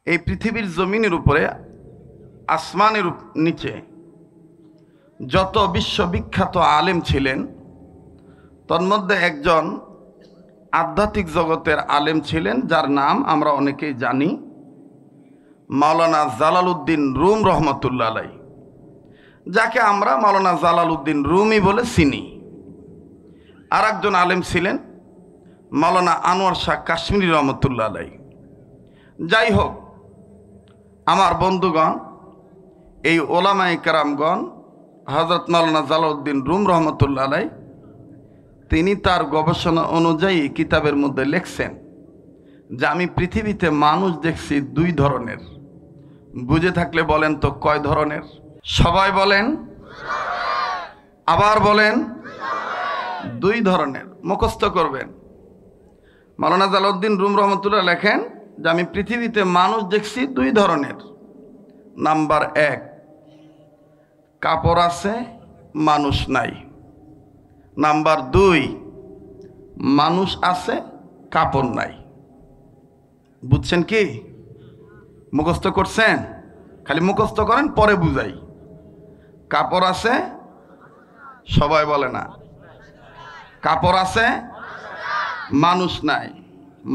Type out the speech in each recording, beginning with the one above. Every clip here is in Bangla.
এই পৃথিবীর জমিনের উপরে আসমানের নিচে যত বিশ্ববিখ্যাত আলেম ছিলেন তন্মধ্যে একজন আধ্যাত্মিক জগতের আলেম ছিলেন যার নাম আমরা অনেকেই জানি, মাওলানা জালালউদ্দিন রুম রহমতুল্লাহ আলাইহি, যাকে আমরা মাওলানা জালালউদ্দিন রুমি বলে চিনি। আর একজন আলেম ছিলেন মাওলানা আনোয়ার শাহ কাশ্মীরি রহমতুল্লাহ আলাইহি। যাই হোক, আমার বন্ধুগণ, এই ওলামায়ে কেরামগণ হযরত মাওলানা জালালউদ্দিন রুম রহমতুল্লাহ আলাইহি তিনি তার গবেষণা অনুযায়ী কিতাবের মধ্যে লিখছেন যে আমি পৃথিবীতে মানুষ দেখছি দুই ধরনের। বুঝে থাকলে বলেন তো কয় ধরনের? সবাই বলেন, আবার বলেন, দুই ধরনের। মুখস্থ করবেন। মাওলানা জালালউদ্দিন রুম রহমতুল্লাহ লেখেন যে আমি পৃথিবীতে মানুষ দেখছি দুই ধরনের। নাম্বার 1, কাপড় আছে মানুষ নাই। নাম্বার 2, মানুষ আছে কাপড় নাই। বুঝছেন কি? মুখস্থ করছেন? খালি মুখস্থ করেন, পরে বুঝাই। কাপড় আছে, সবাই বলে না। কাপড় আছে, মানুষ নাই।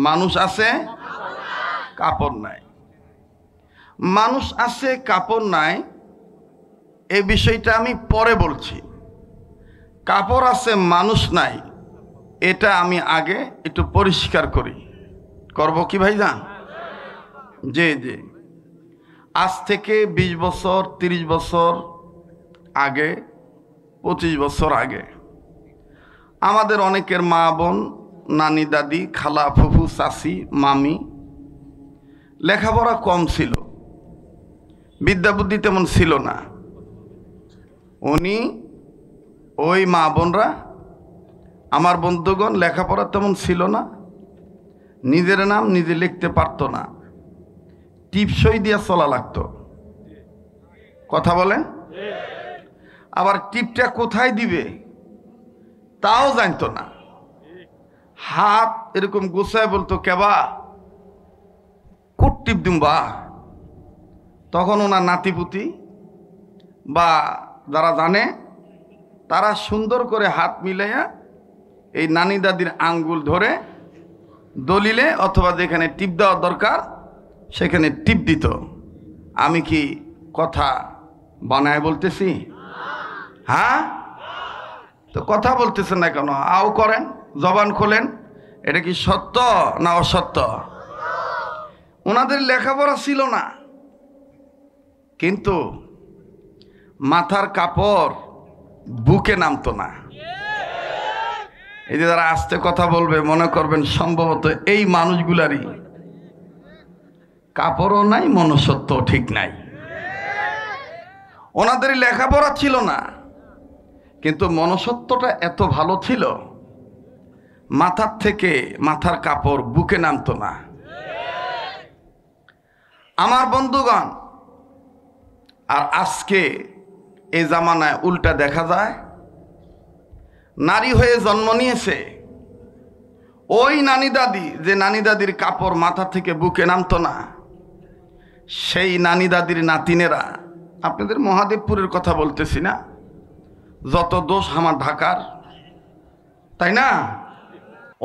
মানুষ আছে, কাপড় নাই। মানুষ আছে কাপড় নাই এই বিষয়টা আমি পরে বলছি। কাপড় আছে মানুষ নাই এটা আমি আগে একটু পরিষ্কার করি। করব কি ভাইজান? জি জি। আজ থেকে 20 বছর, 30 বছর আগে, 25 বছর আগে আমাদের অনেকের মা বোন, নানি দাদি, খালা ফুফু, চাচি, মামি লেখাপড়া কম ছিল, বিদ্যা বুদ্ধি তেমন ছিল না। ওই মা বোনরা, আমার বন্ধুগণ, লেখাপড়া তেমন ছিল না, নিজের নাম নিজে লিখতে পারতো না, টিপসই দিয়ে চলা লাগতো। কথা বলেন? আবার টিপটা কোথায় দিবে তাও জানতো না। হাত এরকম গুছায় বলতো, কেবা কোট টিপ দিমবা। তখন ওনার নাতিপুতি বা যারা জানে তারা সুন্দর করে হাত মিলাইয়া এই নানি দাদির আঙ্গুল ধরে দলিলে অথবা যেখানে টিপ দেওয়া দরকার সেখানে টিপ দিত। আমি কি কথা বানায় বলতেছি? হ্যাঁ, তো কথা বলতেছেন না কেন? আও করেন, জবান খোলেন। এটা কি সত্য না অসত্য? ওনাদের লেখাপড়া ছিল না, কিন্তু মাথার কাপড় বুকে নামতো না। এই যে যারা আস্তে কথা বলবে মনে করবেন সম্ভবত এই মানুষগুলারই কাপড়ও নাই, মনুষ্যত্ব ঠিক নাই। ওনাদের লেখাপড়া ছিল না, কিন্তু মনুষ্যত্বটা এত ভালো ছিল, মাথার থেকে মাথার কাপড় বুকে নামতো না। আমার বন্ধুগণ, আর আজকে এই জামানায় উল্টা দেখা যায়। নারী হয়ে জন্ম নিয়েছে ওই নানি দাদি, যে নানি দাদির কাপড় মাথা থেকে বুকে নামতো না, সেই নানি দাদির নাতিনেরা, আপনাদের মহাদেবপুরের কথা বলতেছি না, যত দোষ আমার ঢাকার, তাই না?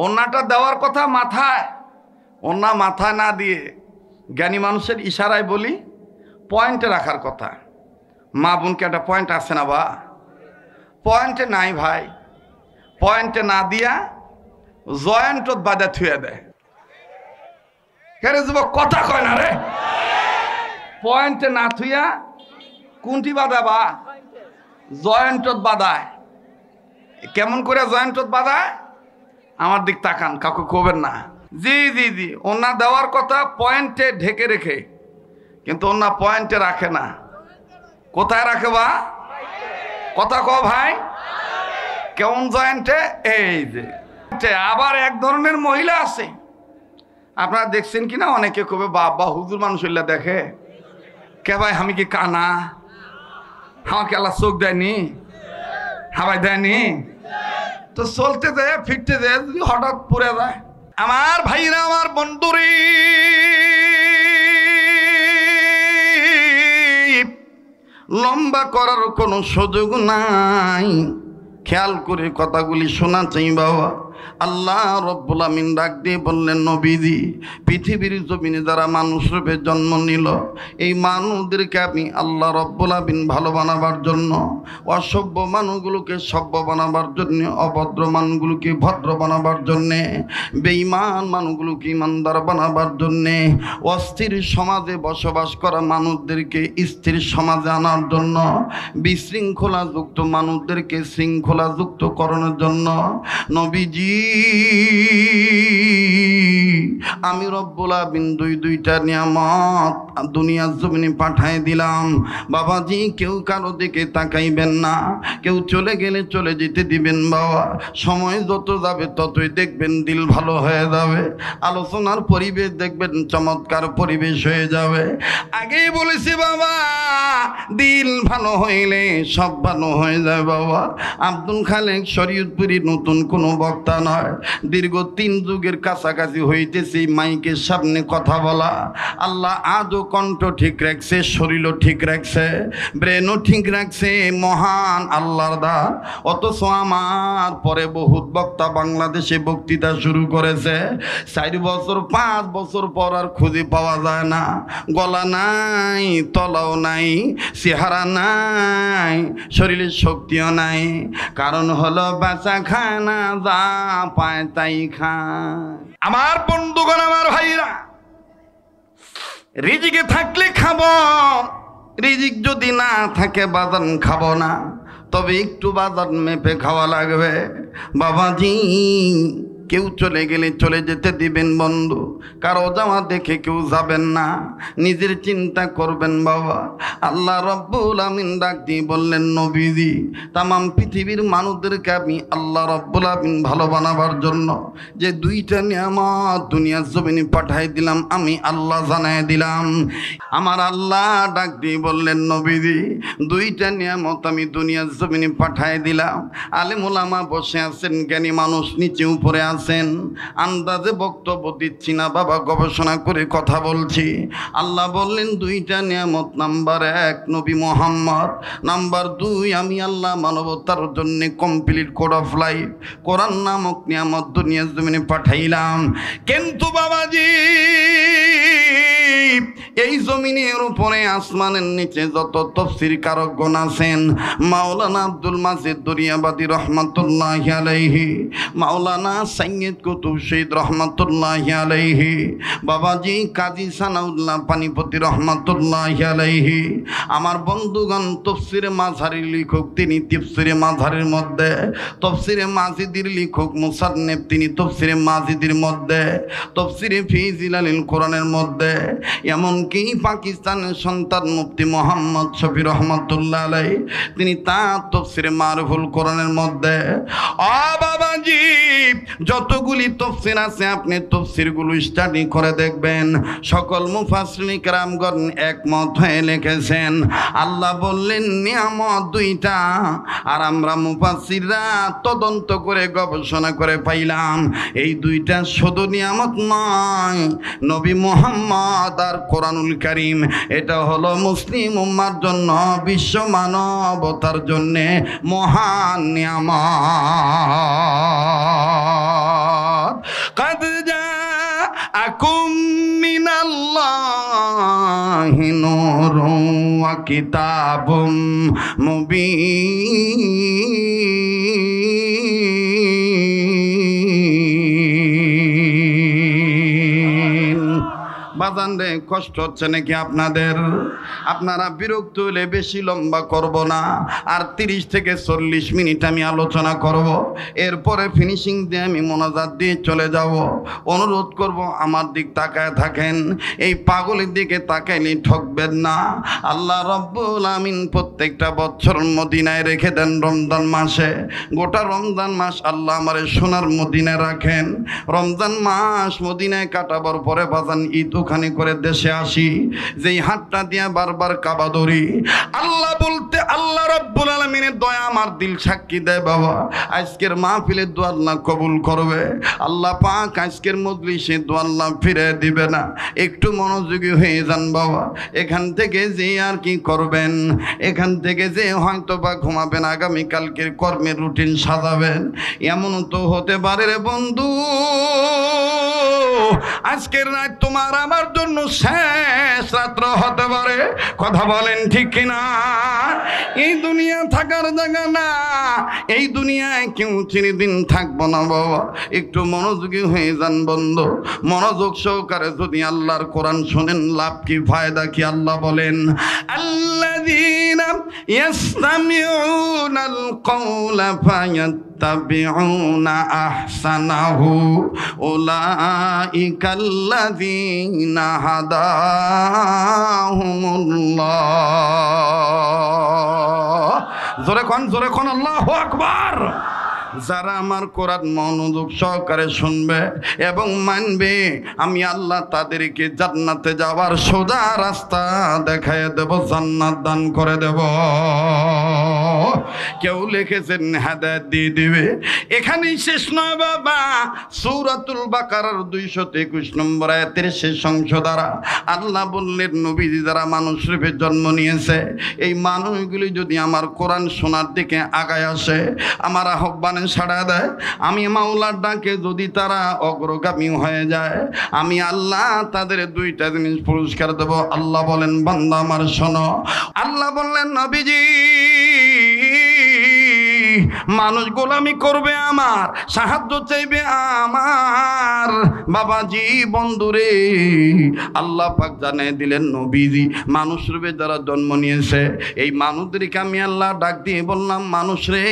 ওন্নাটা দেওয়ার কথা মাথায়, ওন্না মাথায় না দিয়ে জ্ঞানী মানুষের ইশারায় বলি পয়েন্টে রাখার কথা। মা বোনকে একটা পয়েন্ট আছে না? বা পয়েন্টে নাই ভাই, পয়েন্টে না দিয়া জয়েন্টত বাধা থুয়ে দেয়। যুবক কথা কয় না রে? পয়েন্টে না থুইয়া কোনটি বাধা? বা জয়েন্টত বাধায়। কেমন করে জয়েন্টত বাধায়? আমার দিক তাকান, কাউকে কবেন না। জি জি জি, ওনা দেওয়ার কথা পয়েন্টে ঢেকে রেখে, কিন্তু ওনা পয়েন্টে রাখে না। কোথায় রাখে? বা কথা কও ভাই, কেমন জয়েন্টে? এই যে। আবার এক ধরনের মহিলা আছে, আপনারা দেখছেন কিনা, অনেকে কবে বাবা হুজুর মানুষ হইলে দেখে, কে ভাই আমি কি কানা? আমাকে আল্লাহ চোখ দেয়নি? হাবাই দেয়নি? তো চলতে যায়, ফিরতে যায়, যদি হঠাৎ পড়ে যায়। আমার ভাইরা, আমার বন্ধুরি, লম্বা করার কোনো সুযোগ নাই। খেয়াল করে কথাগুলি শোনা চাই বাবা। আল্লাহ রব্বুল আমিন ডাক দিয়ে বললেন, নবীজি, পৃথিবীর জমিনে যারা মানুষ রূপে জন্ম নিল, এই মানুষদেরকে আমি আল্লাহ রব্বুল আমিন ভালো বানাবার জন্য, অসভ্য মানুষগুলোকে সভ্য বানাবার জন্য, অভদ্র মানুষগুলোকে ভদ্র বানাবার জন্যে, বেঈমান মানুষগুলোকে ইমানদার বানাবার জন্যে, অস্থির সমাজে বসবাস করা মানুষদেরকে স্থির সমাজে আনার জন্য, বিশৃঙ্খলাযুক্ত মানুষদেরকে শৃঙ্খলাযুক্ত করানোর জন্য নবীজি আমি রব্বুল আমিন দুইটা নিয়ামত দুনিয়ার জমিনে পাঠাই দিলাম। বাবাজি, কেউ কারো দিকে তাকাইবেন না, কেউ চলে গেলে চলে যেতে দিবেন বাবা। সময় যত যাবে ততই দেখবেন দিল ভালো হয়ে যাবে, আলোচনার পরিবেশ দেখবেন চমৎকার পরিবেশ হয়ে যাবে। আগেই বলেছি বাবা, দিল ভালো হইলে সব ভালো হয়ে যায় বাবা। আব্দুল খালেক শরীয়তপুরী নতুন কোনো বক্তা নয়, দীর্ঘ 3 যুগের কাছাকাছি হইতেছি মাইকের সামনে কথা বলা। আল্লাহ আজও কণ্ঠ ঠিক রাখছে, শরীরও ঠিক রাখছে, ব্রেনও ঠিক রাখছে, মহান আল্লাহর দান। অথচ আমার পরে বহুত বক্তা বাংলাদেশে বক্তৃতা শুরু করেছে, 4 বছর 5 বছর পর আর খুঁজে পাওয়া যায় না। গলা নাই, তলাও নাই, চেহারা নাই, শরীরের শক্তিও নাই। কারণ হলো বাঁচা খায় না, যা পায় তাই খায়। আমার বন্ধুগণ, আমার ভাইরা, রিজিকে থাকলে খাবো, রিজিক যদি না থাকে বাজান খাবো না। তবে একটু বাজার মেপে খাওয়া লাগবে বাবাজি। কেউ চলে গেলে চলে যেতে দিবেন বন্ধু, কারো যাওয়া দেখে কেউ যাবেন না, নিজের চিন্তা করবেন বাবা। আল্লাহ রব্বুল আমিন ডাক দিয়ে বললেন, নবীজি, তামাম পৃথিবীর মানুষদেরকে আমি আল্লাহ রব্বুল আমিন ভালো বানাবার জন্য যে 2টা নিয়ামত দুনিয়ার জমিনে পাঠাই দিলাম, আমি আল্লাহ জানাই দিলাম। আমার আল্লাহ ডাক দিয়ে বললেন, নবীজি, 2টা নিয়ামত আমি দুনিয়ার জমিনে পাঠাই দিলাম। আলেম ওলামা বসে আছেন, জ্ঞানী মানুষ নিচে উপরে আছেন, আন্দাজে বক্তব্য দিচ্ছি না বাবা, গবেষণা করে কথা বলছি। আল্লাহ বললেন 2টা নিয়ামত, নাম্বার 1 নবী মোহাম্মদ, নাম্বার 2 আমি আল্লাহ মানবতার জন্য কমপ্লিট কোড অফ লাইফ কোরআন নামক নিয়ামত দুনিয়ার জমিনে পাঠাইলাম। কিন্তু বাবাজি, এই জমিনের উপরে আসমানের নিচে যত তাফসীর কারকগণ আছেন, মাওলানা আব্দুল মাজিদ দরিয়াবাদী রহমাতুল্লাহি আলাইহি, মাওলানা সৈয়দ কুতুব শহীদ রহমাতুল্লাহি আলাইহি, বাবাজি কাজী সানাউল্লাহ পানিপতি রহমাতুল্লাহি আলাইহি, আমার বন্ধুগণ তাফসীরে মাঝহারির লেখক, তিনি তাফসীরে মাঝহারির মধ্যে, তাফসীরে মাজিদির লেখক মুসান্নিফ, তিনি তাফসীরে মাজিদির মধ্যে, তাফসীরে ফি জিলালিল কোরআনের মধ্যে, এমনকি পাকিস্তানের সন্তান মুফতি মোহাম্মদ শফি রহমাতুল্লাহ আলাইহি, তিনি তার তাফসীরে মারুফুল কোরআনের মধ্যে। ও বাবাজি, যতগুলি তাফসীর আছে আপনি তাফসীরগুলো স্টাডি করে দেখবেন, সকল মুফাসসিরিন কিরামগণ একমত হয়ে লিখেছেন, আল্লাহ বললেন নিয়ামত 2টা, আর আমরা মুফাসসিররা তদন্ত করে গবেষণা করে পাইলাম এই 2টা শুধু নিয়ামত নয়, নবী মুহাম্মদ আর কোরআনুল কারীম, এটা হলো মুসলিম উম্মার জন্য, বিশ্ব মানবতার জন্য মহান নিয়ামত। قد جاءكم من الله نور وكتاب مبين। বাজান রে, কষ্ট হচ্ছে নাকি আপনাদের? আপনারা বিরক্ত হলে বেশি লম্বা করব না, আর 30 থেকে 40 মিনিট আমি আলোচনা করব, এরপরে ফিনিশিং দিয়ে আমি মোনাজাত দিয়ে চলে যাব। অনুরোধ করব আমার দিক তাকায় থাকেন, এই পাগলের দিকে তাকাইলে ঠকবেন না। আল্লাহ রব্বুল আমিন প্রত্যেকটা বছর মদিনায় রেখে দেন রমজান মাসে, গোটা রমজান মাস আল্লাহ আমারে সোনার মদিনায় রাখেন। রমজান মাস মদিনায় কাটাবার পরে বাজান ঈদ ওখানে মেহরবানি করে দেশে আসি, যেই হাতটা দিয়া বারবার কাবা ধরি, আল্লাহ বলতে আল্লাহ রাব্বুল আলামিনের দয়া আমার দিল সাক্ষী দেয় বাবা, আজকের মাহফিলের দোয়া আল্লাহ কবুল করবে। আল্লাহ পাক আজকের মজলিসে দোয়া আল্লাহ ফিরে দিবে না। একটু মনোযোগী হয়ে যান বাবা। এখান থেকে যে আর কি করবেন, এখান থেকে যে হয়তো বা ঘুমাবেন, আগামীকালকের কর্মের রুটিন সাজাবেন, এমন তো হতে পারে রে বন্ধু, আজকের রাত তোমার আমার জন্য শেষ রাত্র হতে পারে। কথা বলেন ঠিক কিনা? এই দুনিয়া থাকার জায়গা না, এই দুনিয়ায় কেউ চিরদিন থাকবো না বাবা। একটু মনোযোগী হয়ে যান বন্ধু। মনোযোগ সহকারে যদি আল্লাহর কোরআন শোনেন, লাভ কি, ফায়দা কি? আল্লাহ বলেন, আল্লাযীনা ইয়াসতামিউনাল কওলা ফায়াত্তাবিউনা আহসানাহু উলাইকাল্লাযীনা হাদাহুমুল্লাহ। জোরে কোন আল্লাহু আকবার। যারা আমার কোরআন মনোযোগ সহকারে শুনবে এবং মানবে, আমি আল্লাহ তাদেরকে জান্নাতে যাওয়ার সোজা রাস্তা দেখায় দেব, জান্নাত দান করে দেব। কেউ লিখেছেন হেদায়েত দিয়ে দিবে। এখানেই শেষ নয় বাবা, সূরাতুল বাকারার 221 নম্বর আয়াতের শেষ অংশ দ্বারা আল্লাহ বললেন, নবীজি যারা মানুষ রূপে জন্ম নিয়েছে, এই মানুষগুলি যদি আমার কোরআন শোনার দিকে আগায় আসে, আমার আহ্বানে সাড়া দেয়, আমি মাওলার ডাকে যদি তারা অগ্রগামী হয়ে যায়, আমি আল্লাহ তাদের দুইটা জিনিস পুরস্কার দেব। আল্লাহ বলেন, বান্দা আমার শোনো। আল্লাহ বললেন, নবীজি মানুষ গোলামি করবে আমার, সাহায্য চাইবে আমার। বাবাজি বন্ধুরে, আল্লাহ পাক জানিয়ে দিলেন, নবীজি মানুষ রূপে যারা জন্ম নিয়েছে, এই মানুষদেরকে আমি আল্লাহ ডাক দিয়ে বললাম, মানুষ রে,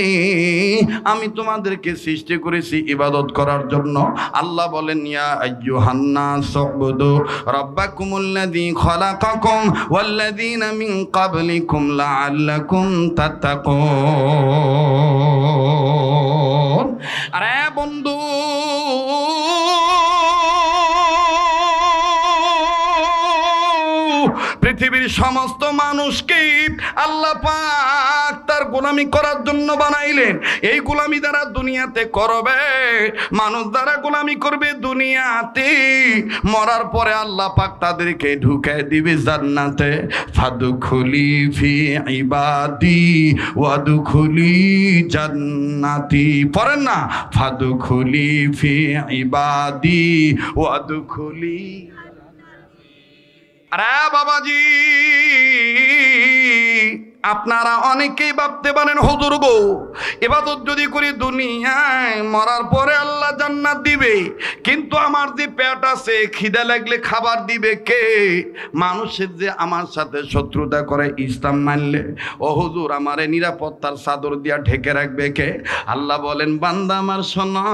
আমি তোমাদেরকে সৃষ্টি করেছি ইবাদত করার জন্য। আল্লাহ বলেন, ইয়া আইয়ুহান নাস উবুদু রাব্বাকুমুল্লাযী খালাকাকুম ওয়াল্লাযীনা মিন ক্বাবলিকুম লাআল্লাকুম তাত্তাকুন। আরে বন্ধু, পৃথিবীর সমস্ত মানুষকে আল্লাহ পাক তার গোলামি করার জন্য বানাইলেন। এই গোলামি দ্বারা দুনিয়াতে করবে, মানুষ দ্বারা গোলামি করবে দুনিয়াতে, মরার পরে আল্লাহ পাক তাদেরকে ঢুকায় দিবে জান্নাতে। ফাদখুলি ফি ইবাদি ওয়াদখুলি জান্নাতি। পড়েন না, ফাদখুলি ফি ইবাদি ওয়াদখুলি। আরে বাবাজি, আপনারা অনেকেই ভাবতে পারেন, হুজুর গো, ইবাদত যদি করি দুনিয়ায়, মরার পরে আল্লাহ জান্নাত দিবে, কিন্তু আমার যে পেট আছে, খিদা লাগলে খাবার দিবে কে? মানুষের যে আমার সাথে শত্রুতা করে ইসলাম মানলে, ও হুজুর আমারে নিরাপত্তার চাদর দিয়া ঢেকে রাখবে কে? আল্লাহ বলেন, বান্দা আমার শোনো,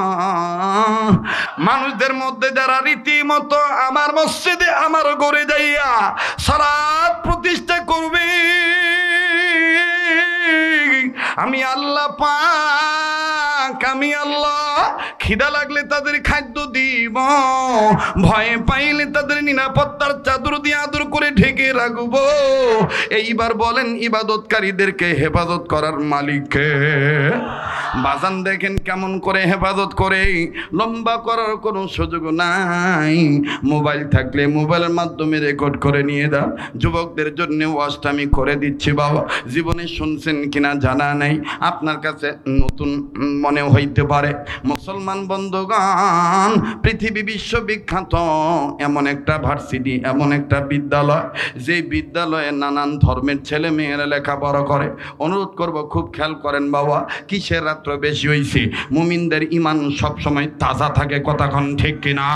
মানুষদের মধ্যে যারা রীতিমতো আমার মসজিদে, আমার ঘরে যাইয়া সালাত প্রতিষ্ঠা করবে, আমি আল্লাহ পাক, আমি আল্লাহ খিদা লাগলে তাদের খাদ্য দিব, ভয় পাইলে তাদের নিরাপত্তার চাদর দিয়ে আদর করে ঢেকে রাখবো। এইবার বলেন, ইবাদতকারীদেরকে হেফাজত করার মালিককে। বাজান দেখেন কেমন করে হেফাজত করে, লম্বা করার কোনো সুযোগ নাই। মোবাইল থাকলে মোবাইলের মাধ্যমে রেকর্ড করে নিয়ে দাও। যুবকদের জন্য ওয়াজটা আমি করে দিচ্ছি বাবা, জীবনে শুনছেন কিনা জানা নেই, আপনার কাছে নতুন মনে হইতে পারে। মুসলমান বন্ধুগণ, পৃথিবী বিশ্ববিখ্যাত এমন একটা ভার্সিটি, এমন একটা বিদ্যালয়, যে বিদ্যালয়ে নানান ধর্মের ছেলে মেয়েরা লেখাপড়া করে। অনুরোধ করব, খুব খেয়াল করেন বাবা, কিসের রাত্র বেশি হয়েছে? মুমিনদের ইমান সবসময় তাজা থাকে, কথাক্ষণ ঠিক কিনা?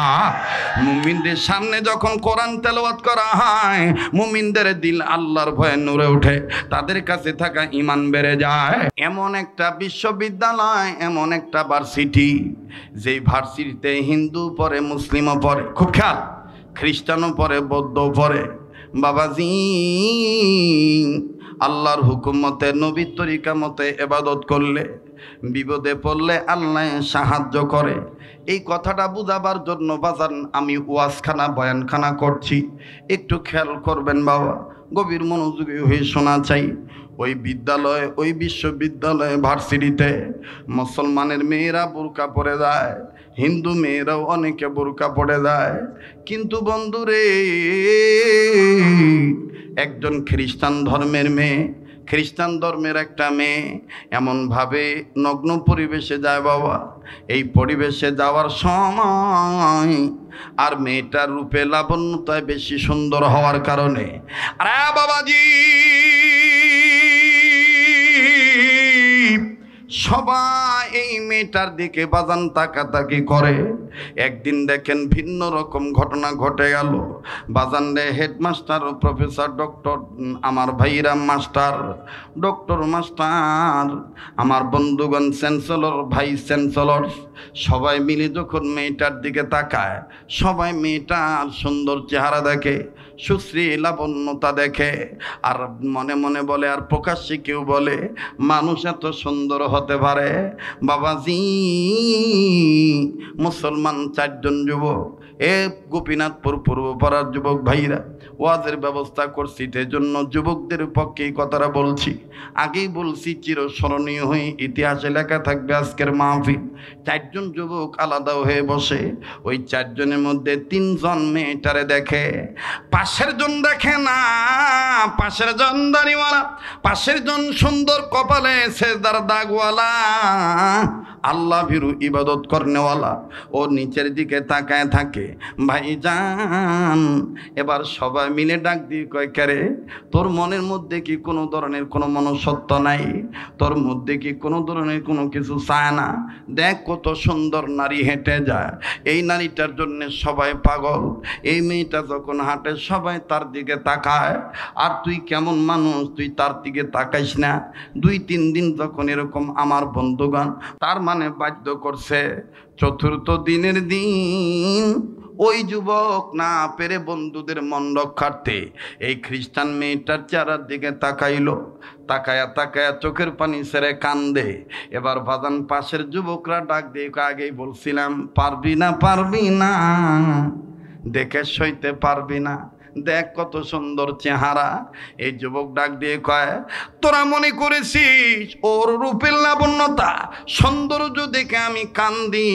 মুমিনদের সামনে যখন কোরআন তেলাওয়াত করা হয়, মুমিনদের দিল আল্লাহর ভয়ে নূরে ওঠে, তাদের কাছে থাকা ইমান বেড়ে যায়। এমন একটা বিশ্ববিদ্যালয়, এমন একটা ভার্সিটি, যেই ভার্সিটিতে হিন্দু পড়ে, মুসলিমও পড়ে, খুব খেয়াল, খ্রিস্টানও পড়ে, বৌদ্ধও পড়ে। বাবাজি, আল্লাহর হুকুম মতে, নবীর তরিকা মতে ইবাদত করলে বিপদে পড়লে আল্লাহ সাহায্য করে। এই কথাটা বুঝাবার জন্য বাজান আমি ওয়াজখানা বয়ানখানা করছি, একটু খেয়াল করবেন বাবা, গভীর মনোযোগী হয়ে শোনা চাই। ওই বিদ্যালয়, ওই বিশ্ববিদ্যালয়ে, ভার্সিটিতে মুসলমানের মেয়েরা বোরকা পরে যায়, হিন্দু মেয়েরাও অনেকে বোরকা পরে যায়। কিন্তু বন্ধুরে, একজন খ্রিস্টান ধর্মের মেয়ে, খ্রিস্টান ধর্মের একটা মেয়ে এমনভাবে নগ্ন পরিবেশে যায় বাবা, এই পরিবেশে যাওয়ার সময় আর মেয়েটার রূপে লাবণ্যতায় বেশি সুন্দর হওয়ার কারণে, আরে বাবাজি, সবাই এই মেয়েটার দিকে বাজান তাকাতাকি করে। একদিন দেখেন ভিন্ন রকম ঘটনা ঘটে গেল বাজান রে। হেডমাস্টার, প্রফেসর, ডক্টর, আমার ভাইরা মাস্টার, ডক্টর মাস্টার, আমার বন্ধুগণ, চ্যান্সেলর, ভাইস চ্যান্সেলর, সবাই মিলে যখন মেয়েটার দিকে তাকায়, সবাই মেয়েটার সুন্দর চেহারা দেখে, সুশ্রী লাবণ্যতা দেখে, আর মনে মনে বলে, আর প্রকাশ্যে কেউ বলে, মানুষ এত সুন্দর হতে পারে। বাবাজি, মুসলমান 4 জন যুবক, গোপীনাথপুর পূর্বপাড়ার যুবক ভাইরা, ওয়াজের ব্যবস্থা করছি, জন্য যুবকদের পক্ষে এই কথাটা বলছি। আগেই বলছি, চিরস্মরণীয় হয়ে ইতিহাসে লেখা থাকবে আজকের মাহফিল। 4 জন যুবক আলাদা হয়ে বসে, ওই 4 জনের মধ্যে 3 জন মেয়েটারে দেখে, পাশের জন দেখে না। পাশের জন দাড়িওয়ালা, পাশের জন সুন্দর কপালে সেজদার দাগওয়ালা, আল্লাহ ভীরু ইবাদত করনেওয়ালা, ও নিচের দিকে তাকায় থাকে। ভাইজান, এবার সবাই মিলে ডাক দিয়ে কয়, কারে তোর মনের মধ্যে কি কোনো ধরনের কোনো মনুষ্যত্ব নাই? তোর মধ্যে কি কোনো ধরনের কোনো কিছু চায় না? দেখ কত সুন্দর নারী হেঁটে যায়, এই নারীটার জন্য সবাই পাগল। এই মেয়েটা যখন হাঁটে সবাই তার দিকে তাকায়, আর তুই কেমন মানুষ, তুই তার দিকে তাকাইস না। 2-3 দিন যখন এরকম আমার বন্ধুগণ, তার মানে বাধ্য করছে। 4র্থ দিনের দিন ওই যুবক না পেরে বন্ধুদের মন রক্ষার্থে এই খ্রিস্টান মেয়েটার চেহারার দিকে তাকাইলো। তাকায়া তাকায়া চোখের পানি ছেড়ে কান্দে। এবার বাজান পাশের যুবকরা ডাক দিয়ে, আগেই বলছিলাম পারবি না, পারবি না, দেখে সইতে পারবি না, দেখ কত সুন্দর চেহারা। এই যুবক ডাক দিয়ে কয়, তোরা মনে করেছিস ওর রূপের লাবণ্যতা, সৌন্দর্য দেখে আমি কান্দি?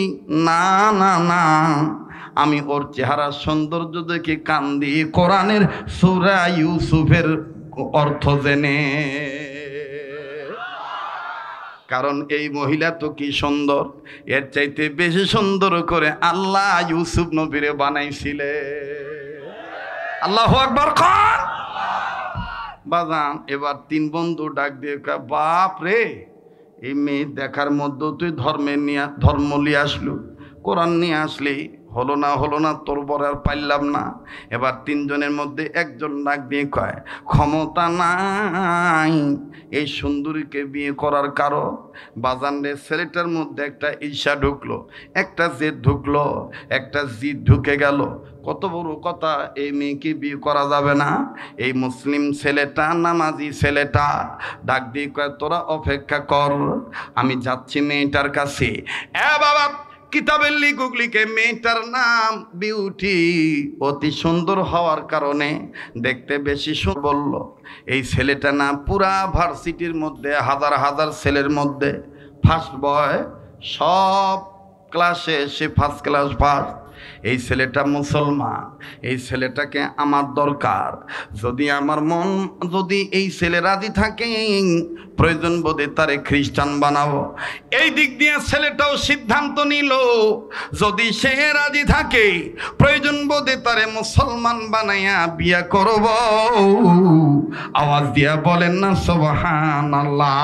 না না না, আমি ওর চেহারা সৌন্দর্য দেখে কান্দি কোরআনের সূরা ইউসুফের অর্থ জেনে। কারণ এই মহিলা তো কি সুন্দর, এর চাইতে বেশি সুন্দর করে আল্লাহ ইউসুফ নবীরে বানাইছিলে। আল্লাহু আকবার খান। বাজান এবার 3 বন্ধু ডাক দিয়ে কয়, বাপ রে, এই মেয়ে দেখার মধ্যে তুই ধর্ম নিয়ে আসলু, কোরআন নিয়ে আসলি, হলো না, তোর বড় আর পাইলাম না। এবার 3 জনের মধ্যে একজন ডাক দিয়ে কয়, ক্ষমতা নাই এই সুন্দরীকে বিয়ে করার কারো। বাজান রে, ছেলেটার মধ্যে একটা ঈর্ষা ঢুকলো, একটা জেদ ঢুকলো, একটা জিদ ঢুকে গেল। কত বড় কথা, এই মেয়েকে বিয়ে করা যাবে না। এই মুসলিম ছেলেটা, নামাজি ছেলেটা ডাক দিয়ে কয়, তোরা অপেক্ষা কর, আমি যাচ্ছি মেয়েটার কাছে। বাবা, কিতাবের লিখুক লিখে মেয়েটার নাম বিউটি, অতি সুন্দর হওয়ার কারণে দেখতে বেশি সুন্দর বলল। এই ছেলেটা না পুরা ভার্সিটির মধ্যে হাজার হাজার ছেলের মধ্যে ফার্স্ট বয়, সব ক্লাসে সে ফার্স্ট ক্লাস ফার্স্ট। এই ছেলেটা মুসলমান, এই ছেলেটাকে আমার দরকার। যদি এই ছেলে রাজি থাকে, প্রয়োজন বোধে তারে খ্রিস্টান বানাবো। এই দিক দিয়ে ছেলেটাও সিদ্ধান্ত নিল, যদি সে রাজি থাকে, প্রয়োজন বোধে তারে মুসলমান বানাইয়া বিয়া করব। আওয়াজ দিয়া বলেন না সুবহানাল্লাহ।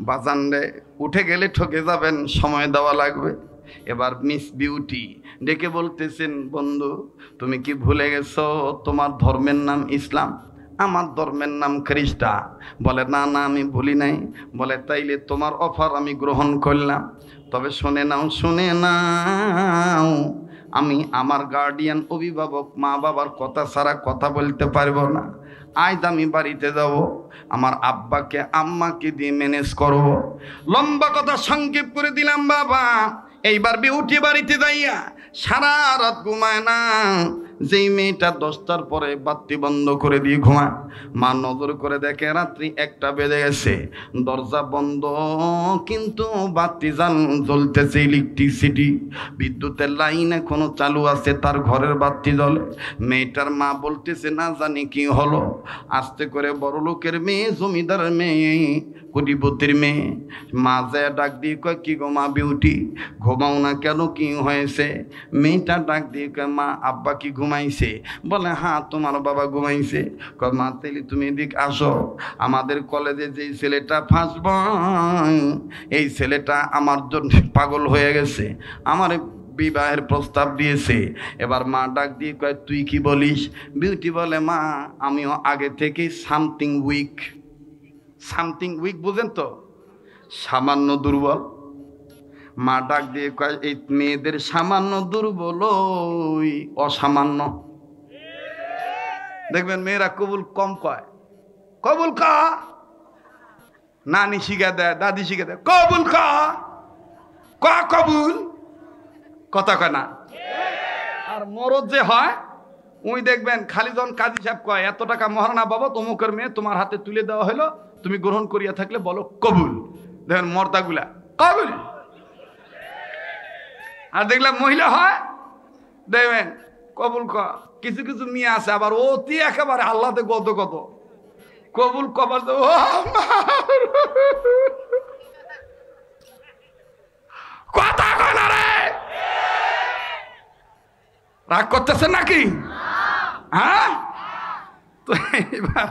বাজান রে, উঠে গেলে ঠকে যাবেন, সময় দেওয়া লাগবে। এবার মিস বিউটি ডেকে বলতেছেন, বন্ধু তুমি কি ভুলে গেছো তোমার ধর্মের নাম ইসলাম, আমার ধর্মের নাম খ্রিস্টান? বলে না না, আমি ভুলি নাই। বলে তাইলে তোমার অফার আমি গ্রহণ করলাম, তবে শুনে নাও আমি আমার গার্ডিয়ান অভিভাবক মা বাবার কথা ছাড়া কথা বলতে পারবো না। আজ আমি বাড়িতে যাব, আমার আব্বাকে আম্মাকে দিয়ে ম্যানেজ করব। লম্বা কথা সংক্ষেপ করে দিলাম বাবা। এইবার বিউটি বাড়িতে যাইয়া সারা রাত ঘুমায় না। যেই মেয়েটা 10টার পরে বাতি বন্ধ করে দিয়ে ঘুমায়, মা নজর করে দেখে রাত্রি 1টা বেজে গেছে, দরজা বন্ধ কিন্তু বাতি জ্বলতেছে, ইলেকট্রিসিটি বিদ্যুতের লাইন এখনো চালু আছে, তার ঘরের বাতি জ্বলে। মেয়েটার মা বলতেছে না জানি কি হলো। আস্তে করে বড় লোকের মেয়ে, জমিদার মেয়ে, কোটিপতির মেয়ে। মা যায় ডাক দিয়ে কয় কি গো মা বিউটি, ঘুমাও না কেন, কি হয়েছে? মেয়েটা ডাক দিয়ে কয় মা আব্বা কি ঘুমাইছে? বলে হ্যাঁ তোমার বাবা ঘুমাইছে। কয় মা তাইলে তুমি এদিক আসো, আমাদের কলেজে যেই ছেলেটা ফার্স্ট বয়, এই ছেলেটা আমার জন্য পাগল হয়ে গেছে, আমার বিবাহের প্রস্তাব দিয়েছে। এবার মা ডাক দিয়ে কয় তুই কি বলিস? বিউটি বলে মা আমিও আগে থেকে সামথিং উইক বুঝেন তো, সামান্য দুর্বল। মা ডাক দিয়ে কয় এই মেয়েদের সামান্য দুর্বল ওই অসামান্য। দেখবেন মেয়েরা কবুল কম কয়, কবুল কা, নানি শিখা দেয়, দাদি শিখা দেয়, কবুল কা, কবুল কথা কয় না। আর মরদ যে হয় ওই দেখবেন খালি যখন কাজী সাহেব কয় এত টাকা মহারানা বাবা তমুকের মেয়ে তোমার হাতে তুলে দেওয়া হলো, তুমি গ্রহণ করিয়া থাকলে বলো কবুল। দেখবেন মর্দাগুলা কবুল। আর দেখলাম মহিলা হয় দেখবেন কবুল ক। কিছু কিছু মেয়ে আছে আবার অতি একেবারে আল্লাহতে কত কত কবুল কবার কথা কয় না রে, রাগ করতেছেন নাকি? হ্যাঁ, তো এবার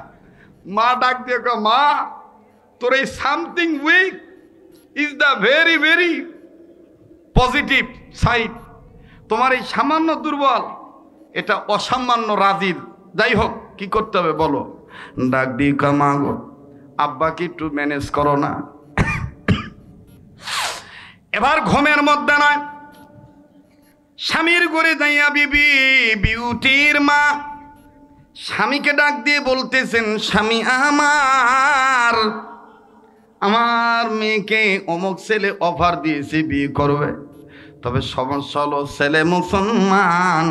মা ডাক দিয়ে কয় মা তোর এই something week is the very very positive side. তোমার এই সামান্য দুর্বল এটা অসামান্য রাজির। যাই হোক কি করতে হবে বলো? ডাক দিয়ে কয় মা গো আব্বাকে একটু ম্যানেজ করো না। এবার ঘুমের মধ্যে নয়, স্বামীর ঘরে যাইয়া বিউটির মা স্বামীকে ডাক দিয়ে বলতেছেন স্বামী আমার মেয়েকে অমুক ছেলে অফার দিয়েছে বিয়ে করবে, তবে সমস্যা হলো ছেলে মুসলমান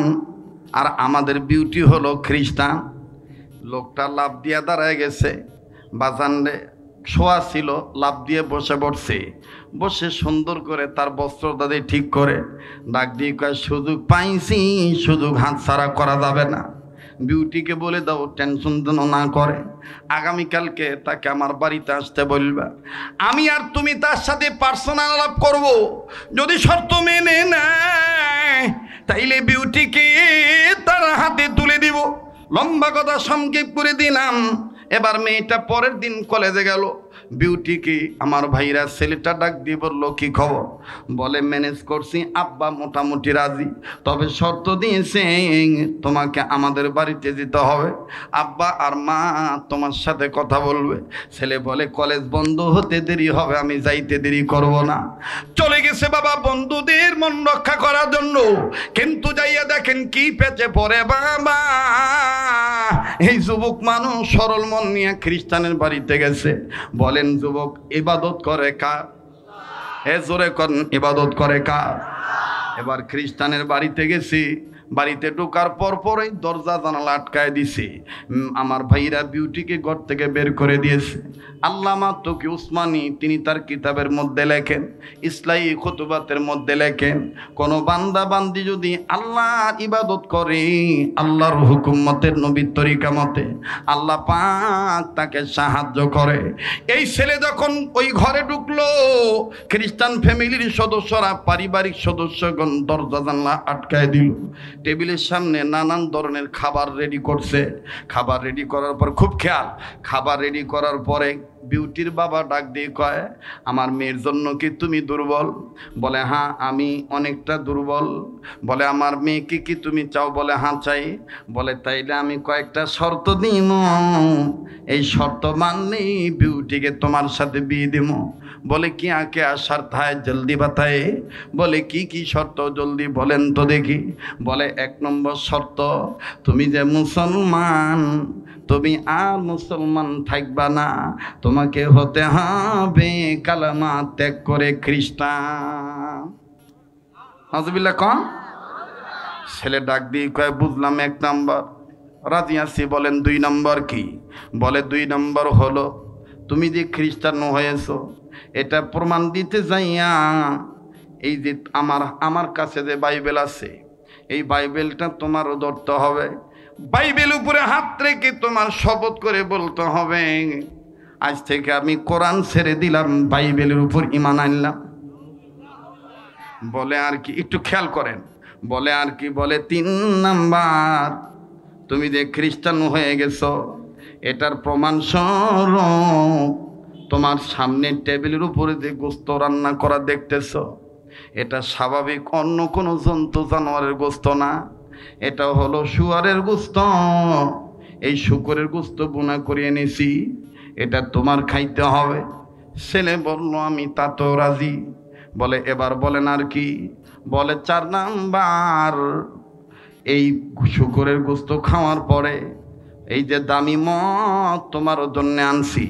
আর আমাদের বিউটি হলো খ্রিস্টান। লোকটা লাভ দিয়ে দাঁড়ায় গেছে, বাজানরে শোয়া ছিল, লাভ দিয়ে বসে পড়ছে, বসে সুন্দর করে তার বস্ত্র দাদি ঠিক করে ডাক দিয়ে কয় সুযোগ পাইছি, সুযোগ হাতছাড়া করা যাবে না। বিউটিকে বলে দাও টেনশন যেন না করে, আগামীকালকে তাকে আমার বাড়িতে আসতে বলবা, আমি আর তুমি তার সাথে পার্সোনাল আলাপ করব। যদি শর্ত মেনে নেয় তাইলে বিউটিকে তার হাতে তুলে দিব। লম্বা কথা সংক্ষেপ করে দিলাম। এবার মেয়েটা পরের দিন কলেজে গেল। বিউটিকে আমার ভাইরা ছেলেটা ডাক দিয়ে বললো কি খবর? বলে ম্যানেজ করছি, আব্বা মোটামুটি রাজি, তবে শর্ত দিয়েছে তোমাকে আমাদের বাড়িতে যেতে হবে, আব্বা আর মা তোমার সাথে কথা বলবে। ছেলে বলে কলেজ বন্ধ হতে দেরি হবে, আমি যাইতে দেরি করব না। চলে গেছে বাবা বন্ধুদের মন রক্ষা করার জন্য, কিন্তু যাইয়া দেখেন কি পেঁচে পড়ে বাবা। এই যুবক মানুষ সরল মন নিয়ে খ্রিস্টানের বাড়িতে গেছে। বলেন যুবক ইবাদত করে কার? হে জোরে করেন ইবাদত করে কার? এবার খ্রিস্টানের বাড়িতে গেছি, বাড়িতে ঢোকার পরপরই দরজা জানালা আটকায় দিছে। আমার ভাইরা বিউটিকে ঘর থেকে বের করে দিয়েছে। আল্লামা তকি উসমানী তিনি তার কিতাবের মধ্যে লেখেন, ইসলামী খুতুবাতের মধ্যে লেখেন, কোন বান্দা বান্দি যদি আল্লাহর ইবাদত করে আল্লাহর হুকুম মতের নবীর তরিকা মতে, আল্লাহ পাক তাকে সাহায্য করে। এই ছেলে যখন ওই ঘরে ঢুকলো, খ্রিস্টান ফ্যামিলির সদস্যরা পারিবারিক সদস্যগণ দরজা জানলা আটকায় দিল। টেবিলের সামনে নানান ধরনের খাবার রেডি করছে। খাবার রেডি করার পর খুব খেয়াল, খাবার রেডি করার পরে বিউটির বাবা ডাক দিয়ে কয়, আমার মেয়ের জন্য কি তুমি দুর্বল? বলে হ্যাঁ আমি অনেকটা দুর্বল। বলে আমার মেয়েকে কি তুমি চাও? বলে হ্যাঁ চাই। বলে তাইলে আমি কয়েকটা শর্ত দিব, এই শর্ত মানলেই বিউটিকে তোমার সাথে বিয়ে দিব। বলে কি আকে শর্ত হয় জলদি বাতায়ে। বলে কি কি শর্ত জলদি বলেন তো দেখি। বলে 1 নম্বর শর্ত, তুমি যে মুসলমান, তুমি আর মুসলমান থাকবা না, তোমাকে হতে হবে কালেমা ত্যাগ করে খ্রিস্টান। নাউজুবিল্লাহ কন। ছেলে ডাক দিয়ে কয়, বুঝলাম 1 নম্বর, রাজি আছি। বলেন 2 নম্বর কি? বলে 2 নম্বর হলো তুমি যে খ্রিস্টান হয়েছো এটা প্রমাণ দিতে যাইয়া এই যে আমার কাছে যে বাইবেল আছে, এই বাইবেলটা তোমারও ধরতে হবে। বাইবেল উপরে হাত রেখে তোমার শপথ করে বলতে হবে, আজ থেকে আমি কোরআন ছেড়ে দিলাম, বাইবেলের উপর ঈমান আনলাম। বলে আর কি? একটু খেয়াল করেন। বলে আর কি? বলে 3 নাম্বার, তুমি যে খ্রিস্টান হয়ে গেছো এটার প্রমাণ স্বরূপ তোমার সামনে টেবিলের উপরে যে গোস্ত রান্না করা দেখতেছ, এটা স্বাভাবিক অন্য কোনো জন্তু জানোয়ারের গোস্ত না, এটা হলো শুয়ারের গোস্ত। এই শুকরের গোস্ত বোনা করে এনেছি, এটা তোমার খাইতে হবে। ছেলে বলল আমি তা তো রাজি। বলে এবার বলেন আর কি? বলে 4 নাম্বার, এই শুকরের গোস্ত খাওয়ার পরে এই যে দামি মদ তোমার জন্য আনছি,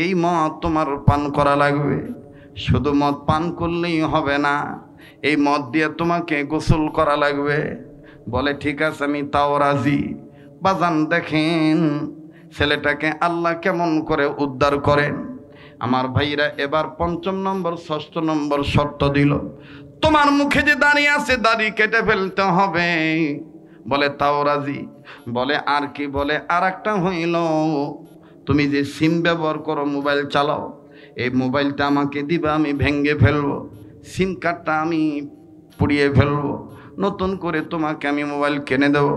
এই মদ তোমার পান করা লাগবে। শুধু মদ পান করলেই হবে না, এই মদ দিয়ে তোমাকে গোসল করা লাগবে। বলে ঠিক আছে আমি তাও রাজি। বাজান দেখেন ছেলেটাকে আল্লাহ কেমন করে উদ্ধার করেন। আমার ভাইরা এবার 5 নম্বর 6 নম্বর শর্ত দিল, তোমার মুখে যে দাড়ি আছে দাড়ি কেটে ফেলতে হবে। বলে তাও রাজি। বলে আর কি? বলে আর একটা হইল, তুমি যে সিম ব্যবহার করো, মোবাইল চালাও, এই মোবাইলটা আমাকে দিবা, আমি ভেঙে ফেলবো, সিম কার্ডটা আমি পুড়িয়ে ফেলবো, নতুন করে তোমাকে আমি মোবাইল কিনে দেবো,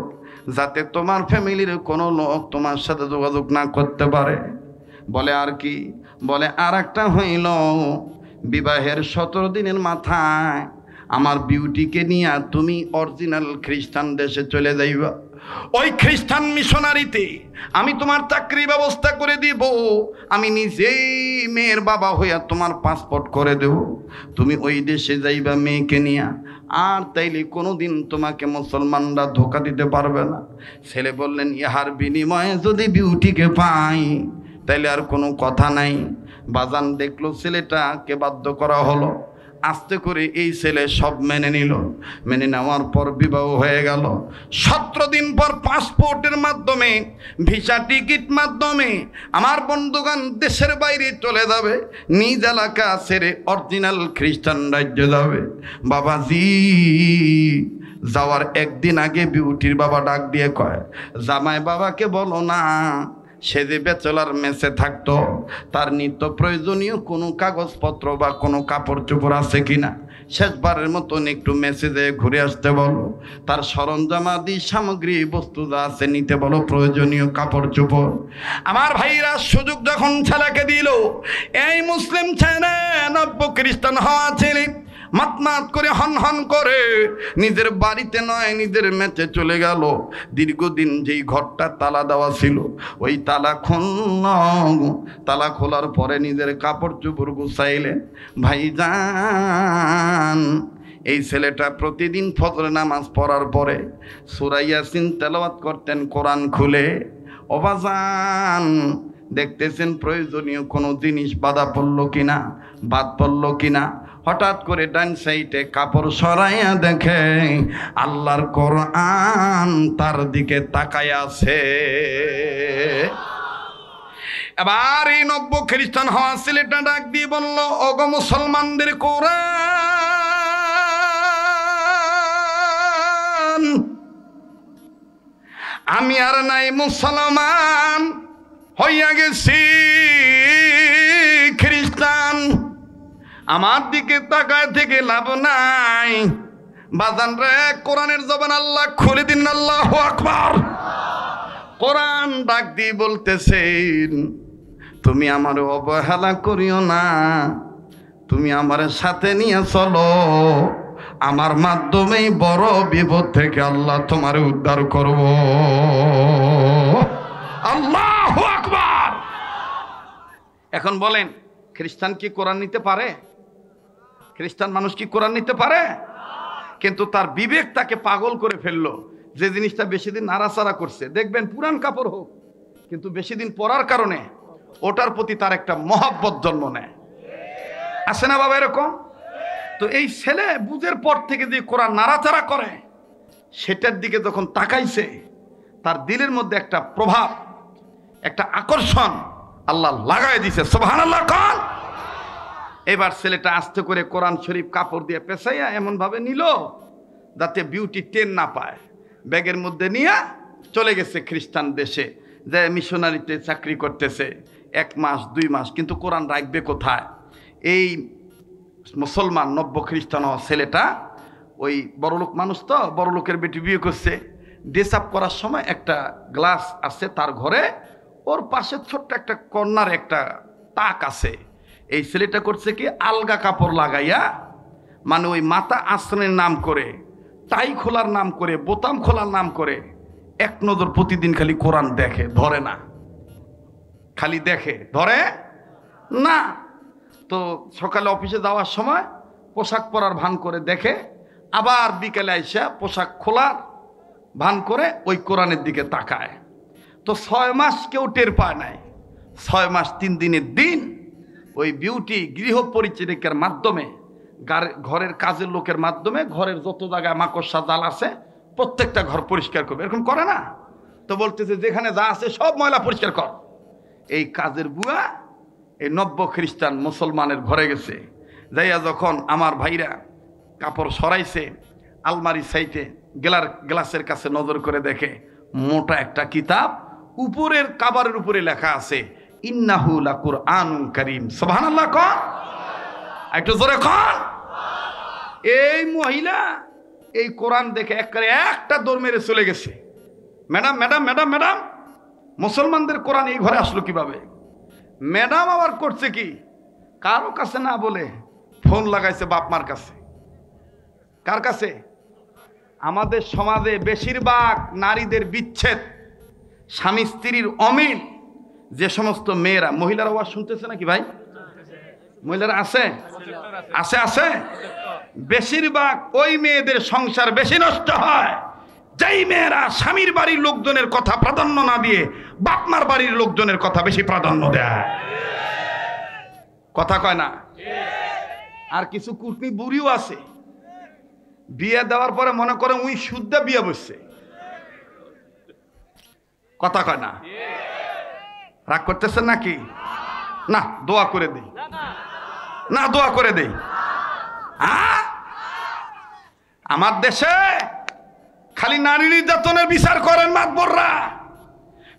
যাতে তোমার ফ্যামিলির কোনো লোক তোমার সাথে যোগাযোগ না করতে পারে। বলে আর কি? বলে আর একটা হইল, বিবাহের 17 দিনের মাথায় আমার বিউটিকে নিয়ে তুমি অরিজিনাল খ্রিস্টান দেশে চলে যাইবা। ওই খ্রিস্টান মিশনারিতে আমি তোমার চাকরি ব্যবস্থা করে দিব, আমি নিজেই মেয়ের বাবা হইয়া তোমার পাসপোর্ট করে দেব, তুমি ওই দেশে যাইবা মেয়েকে নিয়ে, আর তাইলে কোনোদিন তোমাকে মুসলমানরা ধোকা দিতে পারবে না। ছেলে বললেন ইহার বিনিময়ে যদি বিউটিকে পাই তাইলে আর কোনো কথা নাই। বাজান দেখলো ছেলেটাকে বাধ্য করা হলো, আস্তে করে এই ছেলে সব মেনে নিল। মেনে নেওয়ার পর বিবাহ হয়ে গেল। 17 দিন পর পাসপোর্টের মাধ্যমে, ভিসা টিকিট মাধ্যমে আমার বন্ধুগণ দেশের বাইরে চলে যাবে, নিজ এলাকা ছেড়ে অরিজিনাল খ্রিস্টান রাজ্যে যাবে। বাবাজি যাওয়ার 1 দিন আগে বিউটির বাবা ডাক দিয়ে কয়, জামাই বাবাকে বলো না সে যে ব্যাচেলার মেসে থাকতো তার নিত্য প্রয়োজনীয় কোনো কাগজপত্র বা কোনো কাপড় চোপড় আছে কিনা, শেষবারের মতন একটু মেসেজে ঘুরে আসতে বলো, তার সরঞ্জামাদি সামগ্রী বস্তু যা আছে নিতে বলো, প্রয়োজনীয় কাপড় চোপড়। আমার ভাইরা সুযোগ যখন ছেলেকে দিল, এই মুসলিম ছেলে নব্য খ্রিস্টান হওয়া ছেলে মাত করে হন হন করে নিজের বাড়িতে নয় নিজের মেচে চলে গেল। দীর্ঘদিন যেই ঘরটা তালা দেওয়া ছিল ওই তালা খুলল। তালা খোলার পরে নিজের কাপড় চোপড় গুছাইলেন। ভাইজান এই ছেলেটা প্রতিদিন ফজর নামাজ পড়ার পরে সূরা ইয়াসিন তেলাওয়াত করতেন কোরআন খুলে। ও বাজান দেখতেছেন প্রয়োজনীয় কোনো জিনিস বাধা পড়লো কিনা, বাদ পড়লো কিনা। হঠাৎ করে ডান সাইডে কাপড় সরাইয়া দেখে আল্লাহর কোরআন তার দিকে তাকায় আছে। এবার এই নব্য খ্রিস্টান হওয়া ছেলেটা ডাক দিয়ে বলল, ওগো মুসলমানদের কোরআন, আমি আর নাই মুসলমান, হইয়া গেছি খ্রিস্টান, আমার দিকে তাকায় থেকে লাভ নাই। বাজান রে কোরআনের জবান আল্লাহ খুলে দিন, আল্লাহু আকবার। কোরআন ডাক দিয়ে বলতেছেন, তুমি আমার অবহেলা করিও না, তুমি আমার সাথে নিয়ে চলো, আমার মাধ্যমেই বড় বিপদ থেকে আল্লাহ তোমার উদ্ধার করব। আল্লাহু আকবার। এখন বলেন, খ্রিস্টান কি কোরআন নিতে পারে? খ্রিস্টান মানুষ কি কোরআন নিতে পারে? কিন্তু তার বিবেক তাকে পাগল করে ফেললো। যে জিনিসটা বেশি দিন নাড়াচাড়া করছে, দেখবেন পুরান কাপড় হোক, কিন্তু বেশি দিন পরার কারণে ওটার প্রতি তার একটা মহব্বত জন্ম নেয়। আছে না বাবা এরকম? তো এই ছেলে বুঝের পর থেকে যে কোরআন নাড়াচাড়া করে, সেটার দিকে যখন তাকাইছে, তার দিলের মধ্যে একটা প্রভাব, একটা আকর্ষণ আল্লাহ লাগাই দিছে। সুবহানাল্লাহ কান। এবার ছেলেটা আস্তে করে কোরআন শরীফ কাপড় দিয়ে পেঁচাইয়া এমন ভাবে নিল যাতে বিউটি টেন না পায়। ব্যাগের মধ্যে নিয়ে চলে গেছে খ্রিস্টান দেশে, যে মিশনারিতে চাকরি করতেছে 1 মাস 2 মাস, কিন্তু কোরআন রাখবে কোথায়? এই মুসলমান নব্য খ্রিস্টান ছেলেটা ওই বড়লোক মানুষ, তো বড়লোকের বেটি বিয়ে করছে। ড্রেস আপ করার সময় একটা গ্লাস আছে তার ঘরে, ওর পাশে ছোট্ট একটা কর্নার একটা তাক আছে। এই ছেলেটা করছে কি, আলগা কাপড় লাগাইয়া, মানে ওই মাথা আশ্রয়ের নাম করে, টাই খোলার নাম করে, বোতাম খোলার নাম করে এক নজর প্রতিদিন খালি কোরআন দেখে, ধরে না। খালি দেখে, ধরে না। তো সকালে অফিসে যাওয়ার সময় পোশাক পরার ভান করে দেখে, আবার বিকেলে আইসা পোশাক খোলার ভান করে ওই কোরআনের দিকে তাকায়। তো 6 মাস কেউ টের পায় নাই। 6 মাস 3 দিনের দিন ওই বিউটি গৃহ পরিচারিকার মাধ্যমে, ঘরের কাজের লোকের মাধ্যমে ঘরের যত জায়গায় মাকড়সা জাল আছে প্রত্যেকটা ঘর পরিষ্কার করবে। এরকম করে না তো? বলতেছে যেখানে যা আছে সব ময়লা পরিষ্কার কর। এই কাজের বুয়া এই নব্য খ্রিস্টান মুসলমানের ঘরে গেছে, যাইয়া যখন আমার ভাইরা কাপড় সরাইছে, আলমারি সাইটে গ্লাসের কাছে নজর করে দেখে মোটা একটা কিতাব, উপরের কাবারের উপরে লেখা আছে ইন্নাহু লাকুরআনুন কারীম। সুবহানাল্লাহ কোন, একটু জোরে কোন। এই মহিলা এই কোরআন দেখে একটা দৌড় মেরে চলে গেছে। ম্যাডাম ম্যাডাম ম্যাডাম ম্যাডাম, মুসলমানদের কোরআন এই ঘরে আসলো কিভাবে? ম্যাডাম আবার করছে কি, কারো কাছে না বলে ফোন লাগাইছে বাপ মার কাছে। কার কাছে? আমাদের সমাজে বেশিরভাগ নারীদের বিচ্ছেদ, স্বামী স্ত্রীর অমিল, যে সমস্ত মেয়েরা, মহিলারা ওয়াজ শুনতেছে নাকি ভাই? মহিলারা আছে আছে আছে। বেশিরভাগ ওই মেয়েদের সংসার বেশি নষ্ট হয় যেই মেয়েরা স্বামীর বাড়ির লোকজনের কথা প্রাধান্য না দিয়ে বাপমার বাড়ির লোকজনের কথা বেশি প্রাধান্য দেয়। কথা কয় না? আর কিছু কুটনি বুড়িও আছে, বিয়ে দেওয়ার পরে মনে করে উই শুদ্ধ বিয়ে বসছে। কথা কয় না? রাগ করতেছেন নাকি? না, দোয়া করে দেই, না দোয়া করে দেই। আমার দেশে খালি নারী নির্যাতনের বিচার করেন মাতবররা,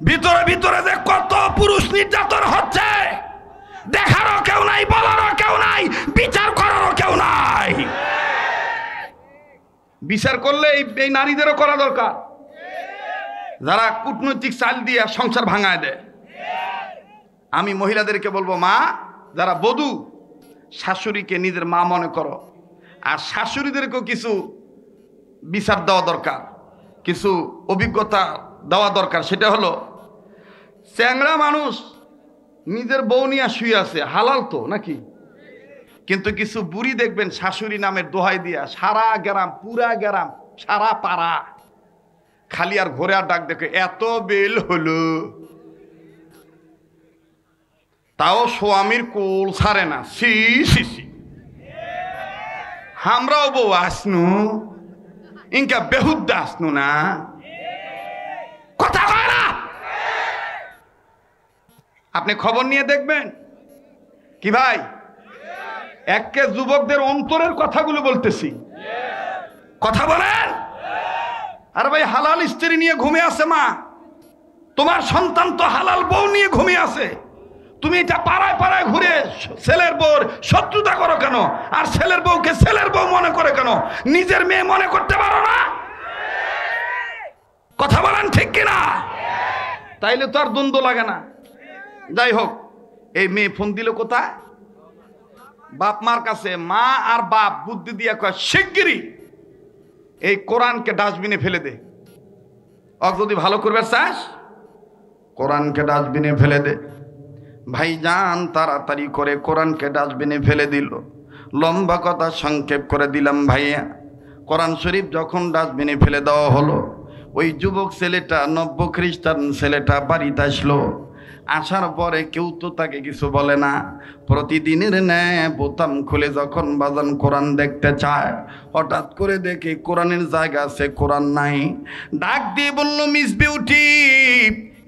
ভিতরে ভিতরে যে কত পুরুষ নির্যাতন হচ্ছে দেখারও কেউ নাই, বলারও কেউ নাই, বিচার করারও কেউ নাই। বিচার করলে এই নারীদেরও করা দরকার, যারা কূটনৈতিক চাল দিয়ে সংসার ভাঙায় দেয়। আমি মহিলাদেরকে বলবো, মা যারা বধূ, শাশুড়িকে নিজের মা মনে করো, আর শাশুড়িদেরকেও কিছু বিচার দেওয়া দরকার, কিছু অভিজ্ঞতা দেওয়া দরকার। সেটা হলো, চ্যাংড়া মানুষ নিজের বউ নিয়ে শুয়ে আছে, হালাল তো নাকি? কিন্তু কিছু বুড়ি দেখবেন শাশুড়ি নামের দোহাই দিয়া সারা গ্রাম, পুরা গ্রাম, সারা পাড়া খালি আর ঘরে আর ডাক দেখে, এত বেল হলো তাও স্বামীর কোল ছাড়ে না। সি সি সি, আমরাও বউ আসনু, ইনকা বেহুদ্দা আসনু না। কথা কয় না? আপনি খবর নিয়ে দেখবেন কি ভাই, একে যুবকদের অন্তরের কথাগুলো বলতেছি, কথা বলেন। আর ভাই, হালাল স্ত্রী নিয়ে ঘুমিয়ে আছে মা, তোমার সন্তান তো হালাল বউ নিয়ে ঘুমিয়ে আছে। তুমি এটা পাড়ায় পাড়ায় ঘুরে ছেলের বউর শত্রুতা করো কেন? আর ছেলের বউকে ছেলের বউ মনে করে কেন? নিজের মেয়ে মনে করতে পারো না? কথা বলেন ঠিক কিনা? তাইলে তো আর দ্বন্দ্ব লাগে না। যাই হোক, এই মেয়ে ফোন দিল কোথায়? বাপ মার কাছে। মা আর বাপ বুদ্ধি দিয়ে কয় শিগগিরই এই কোরআনকে ডাস্টবিনে ফেলে দে। যদি ভালো করবে চাস কোরআনকে ডাস্টবিনে ফেলে দে। ভাইজান তাড়াতাড়ি করে কোরআনকে ডাস্টবিনে ফেলে দিল। লম্বা কথা সংক্ষেপ করে দিলাম ভাইয়া, কোরআন শরীফ যখন ডাস্টবিনে ফেলে দেওয়া হলো, ওই যুবক ছেলেটা, নব্য খ্রিস্টান ছেলেটা বাড়িতে আসলো। আসার পরে কেউ তো তাকে কিছু বলে না। প্রতিদিনের ন্যায় বোতাম খুলে যখন বাজান কোরআন দেখতে চায়, হঠাৎ করে দেখে কোরআনের জায়গা আছে, কোরআন নাই। ডাক দিয়ে বলল, মিস বিউটি,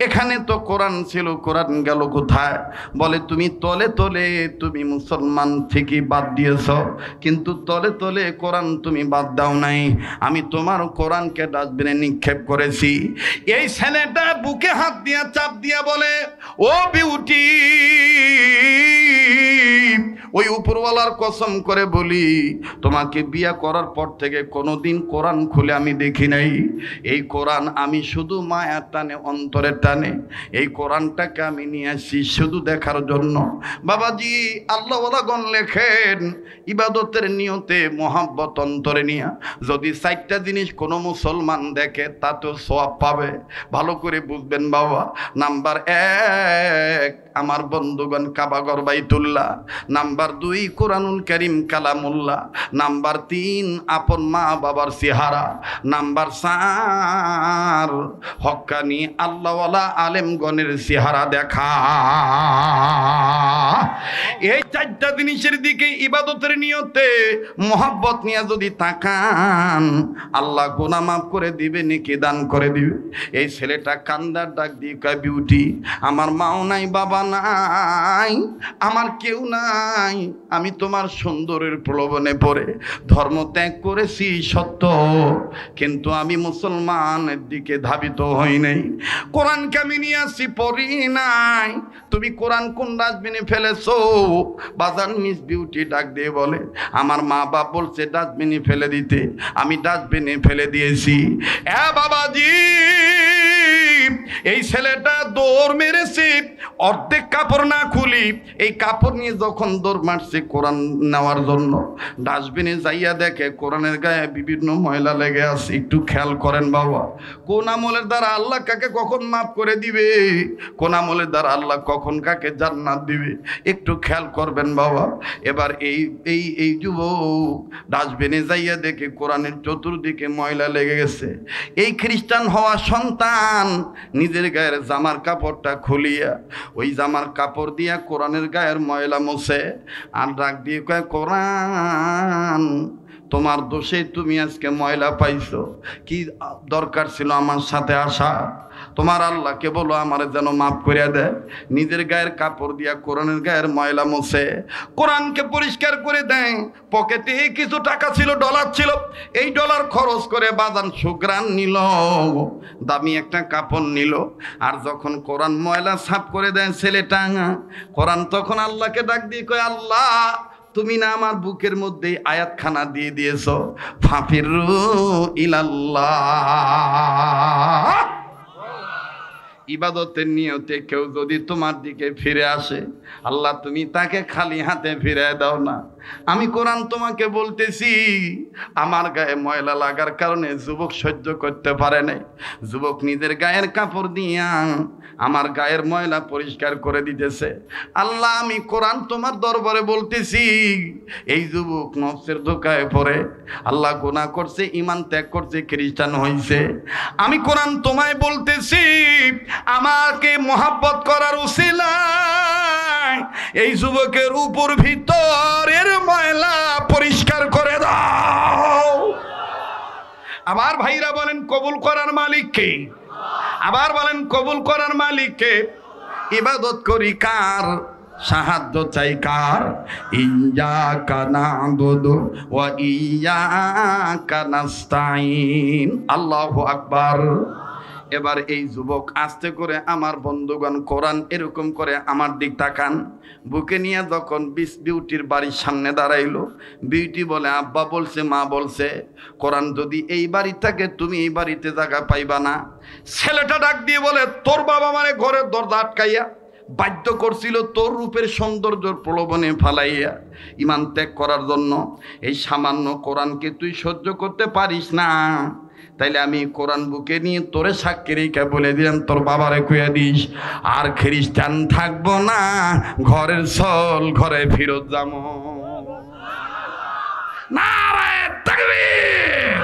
এখানে তো কোরআন ছিল, কোরআন গেল কোথায়? বলে, তুমি তলে তলে তুমি মুসলমান থেকে বাদ দিয়েছ, কিন্তু তলে তলে কোরআন তুমি বাদ দাও নাই। আমি তোমার কোরআনকে ডাস্টবিনে নিক্ষেপ করেছি। এই ছেলেটা বুকে হাত দিয়া চাপ দিয়া বলে, ও বিউটি, ওই উপরওয়ালার কসম করে বলি, তোমাকে বিয়া করার পর থেকে কোনোদিন কোরআন খুলে আমি দেখি নাই। এই কোরআন আমি শুধু মায়ার টানে, অন্তরের টানে এই কোরআনটাকে আমি নিয়ে আসি শুধু দেখার জন্য। বাবাজি, আল্লাহওয়ালাগণ লেখেন, ইবাদতের নিয়তে মোহাব্বত অন্তরে নিয়ে যদি 4টা জিনিস কোনো মুসলমান দেখে তাতেও সওয়াব পাবে। ভালো করে বুঝবেন বাবা। নাম্বার 1, আমার বন্ধুগণ, কাবাগর বাইতুল্লাহ। নাম্বার 2, কোরআনুল কারীম কালামুল্লাহ। নাম্বার 3, আপন মা বাবার চেহারা। নাম্বার 4, হক্কানি আল্লাহওয়ালা আলেমগণের চেহারা দেখা। এই 4টা জিনিসের দিকে ইবাদতের নিয়তে মোহাব্বত নিয়ে যদি তাকান, আল্লাহ গুনাহ মাফ করে দিবে, নেকি দান করে দিবে। এই ছেলেটা কান্দার ডাক দিয়ে কয়, বিউটি, আমার মাও নাই, বাবা নাই, আমার কেউ নাই। আমি তোমার সুন্দরের প্রলোভনে পড়ে ধর্ম ত্যাগ করেছি সত্য, কিন্তু আমি মুসলমানের দিকে ধাবিত হই নাই। কোরআনকে আমি নিয়ে আসি, পড়ি নাই। তুমি কোরআন কোন ডাস্টবিনে ফেলেছো? বাজান মিস বিউটি ডাক দিয়ে বলে, আমার মা বাপ বলছে ডাস্টবিনে ফেলে দিতে, আমি ডাস্টবিনে ফেলে দিয়েছি। বাবাজি, এই ছেলেটা দৌড় মেরেছে, অর্ধেক কাপড় না খুলি এই কাপড় নিয়ে যখন দৌড় মারছে কোরআন নেওয়ার জন্য, ডাস্টবিনে যাইয়া দেখে কোরআনের গায়ে বিভিন্ন ময়লা লেগে আছে। একটু খেয়াল করেন বাবা, কোন আমলের দ্বারা আল্লাহ কাকে কখন মাফ করে দিবে, কোন আমলের দ্বারা আল্লাহ কখন কাকে জান্নাত দিবে, একটু খেয়াল করবেন বাবা। এবার এই যুবক ডাস্টবিনে যাইয়া দেখে কোরআনের চতুর্দিকে ময়লা লেগে গেছে। এই খ্রিস্টান হওয়া সন্তান নিজের গায়ের জামার কাপড়টা খুলিয়া ওই জামার কাপড় দিয়া কোরআনের গায়ের ময়লা মোছে, আর ডাক দিয়ে কয়, কোরআন, তোমার দোষে তুমি আজকে ময়লা পাইছো, কি দরকার ছিল আমার সাথে আসা? তোমার আল্লাহকে বলো আমার যেন মাফ করিয়া দেয়। নিজের গায়ের কাপড় দিয়া কোরআনের গায়ের ময়লা মোছে, কোরআনকে পরিষ্কার করে দেয়। পকেটে কিছু টাকা ছিল, ডলার ছিল, এই ডলার খরচ করে বাজান সুগ্রান নিল, দামি একটা কাপড় নিল। আর যখন কোরআন ময়লা সাফ করে দেয় ছেলেটা, কোরআন তখন আল্লাহকে ডাক দিয়ে কয়, আল্লাহ, তুমি না আমার বুকের মধ্যে আয়াতখানা দিয়ে দিয়েছ, ফাফিরু ইলাল্লাহ। ইবাদতের নিয়তে কেউ যদি তোমার দিকে ফিরে আসে, আল্লাহ তুমি তাকে খালি হাতে ফিরে দাও না। আমি কোরআন তোমাকে বলতেছি, আমার গায়ে ময়লা লাগার কারণে যুবক সহ্য করতে পারে নাই। যুবক নিজের গায়ের কাপড় দিয়া আমার গায়ের ময়লা পরিষ্কার করে দিতেছে। আল্লাহ, আমি কোরআন তোমার দরবারে বলতেছি, এই যুবক নফসের ধোঁকায় পড়ে আল্লাহ গুনাহ করছে, ঈমান ত্যাগ করছে, খ্রিস্টান হইছে। আমি কোরআন তোমায় বলতেছি, আমাকে মোহাব্বত করার উসিলায় এই যুবকের উপর ভিতরের ময়লা পরিষ্কার করে দাও। আবার ভাইরা বলেন, কবুল করার মালিক কে? আবার বলেন, কবুল করার মালিক কে? ইবাদত করি কার? সাহায্য চাই কার? ইয়্যাকা না'বুদু ওয়া ইয়্যাকা নাস্তাঈন। আল্লাহু আকবার। এবার এই যুবক আস্তে করে, আমার বন্ধুগণ, কোরআন এরকম করে আমার দিক তাকান, বুকে নিয়ে যখন বিউটির বাড়ির সামনে দাঁড়াইলো, বিউটি বলে, আব্বা বলছে, মা বলছে, কোরআন যদি এই বাড়ি থাকে তুমি এই বাড়িতে জায়গা পাইবা না। ছেলেটা ডাক দিয়ে বলে, তোর বাবা মানে ঘরের দরজা আটকাইয়া বাধ্য করছিল তোর রূপের সৌন্দর্যের প্রলোভনে ফালাইয়া ইমান ত্যাগ করার জন্য। এই সামান্য কোরআনকে তুই সহ্য করতে পারিস না, তাইলে আমি কোরআন বুকে নিয়ে তোরে সাক্ষী রেখে বলে দিলাম, তোর বাবারে কইয়া দিস আর খ্রিস্টান থাকবো না, ঘরের চল ঘরে ফিরত যাবো। নারায়ে তাকবীর।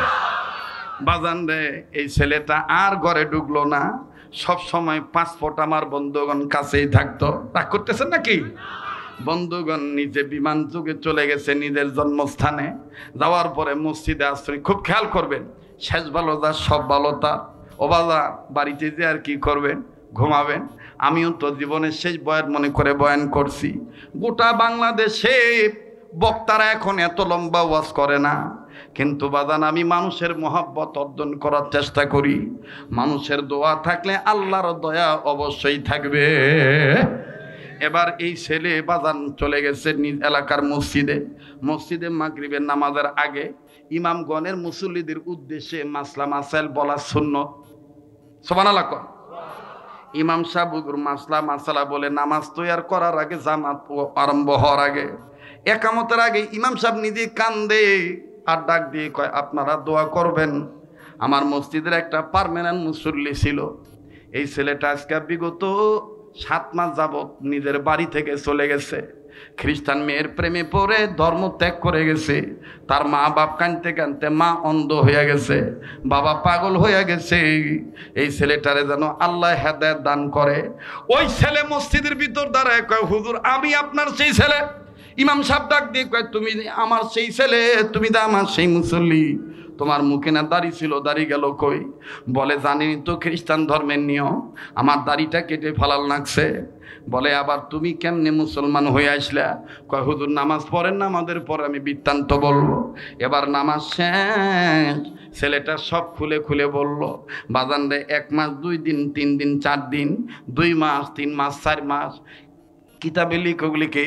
বাজান রে, এই ছেলেটা আর ঘরে ঢুকলো না, সব সময় পাসপোর্ট আমার বন্ধুগণ কাছেই থাকতো। রাগ করতেছেন নাকি? বন্ধুগণ নিজে বিমান যুগে চলে গেছে নিজের জন্মস্থানে। যাওয়ার পরে মসজিদে আশ্রয়, খুব খেয়াল করবেন, শেষ ভালো যা সব ভালো তার। ও বাবা, বাড়িতে যে আর কি করবেন, ঘুমাবেন। আমিও তো জীবনের শেষ বয়ান মনে করে বয়ান করছি। গোটা বাংলাদেশে বক্তারা এখন এত লম্বা ওয়াজ করে না, কিন্তু বাদান আমি মানুষের মহব্বত অর্জন করার চেষ্টা করি। মানুষের দোয়া থাকলে আল্লাহর দয়া অবশ্যই থাকবে। এবার এই ছেলে বাজান চলে গেছে নিজ এলাকার মসজিদে মাগরিবের নামাজের আগে ইমামগণের মুসল্লিদের উদ্দেশ্যে মাসলা মাসাইল বলা সুন্নত। সুবহানাল্লাহ। ইমাম সাহেব মাসলা মাসালা বলে নামাজ তৈয়ার করার আগে, জামাত আরম্ভ হওয়ার আগে, একামতের আগে ইমাম সাহেব নিজে কান্দে আর ডাক দিয়ে কয়, আপনারা দোয়া করবেন। আমার মসজিদের একটা পার্মানেন্ট মুসল্লি ছিল। এই ছেলেটা আজকে বিগত 7 মাস যাবৎ নিজের বাড়ি থেকে চলে গেছে। খ্রিস্টান মেয়ের প্রেমে পড়ে ধর্ম ত্যাগ করে গেছে। তার মা বাপ কাঁদতে কাঁদতে মা অন্ধ হয়ে গেছে, বাবা পাগল হয়ে গেছে। এই ছেলেটারে যেন আল্লাহ হেদায়েত দান করে। ওই ছেলে মসজিদের ভিতর দাঁড়ায় কয়, হুজুর আমি আপনার সেই ছেলে। ইমাম সাহেব ডাক দিয়ে কয়, তুমি আমার সেই ছেলে, তুমি তো আমার সেই মুসল্লি। তোমার মুখে না দাড়ি ছিল, দাড়ি গেল কই? বলে জানি তো খ্রিস্টান ধর্মের নিয়ম, আমার দাড়িটা কেটে ফেলাল লাগছে। বলে আবার তুমি কেমনে মুসলমান হয়ে আসলা? কয় হুজুর নামাজ পড়েন না আমাদের পর, আমি বৃত্তান্ত বলবো। এবার নামাজ শেষ, ছেলেটা সব খুলে খুলে বলল। বাজান রে, 1 মাস 2 দিন 3 দিন 4 দিন 2 মাস 3 মাস 4 মাস কিতাবে লিখে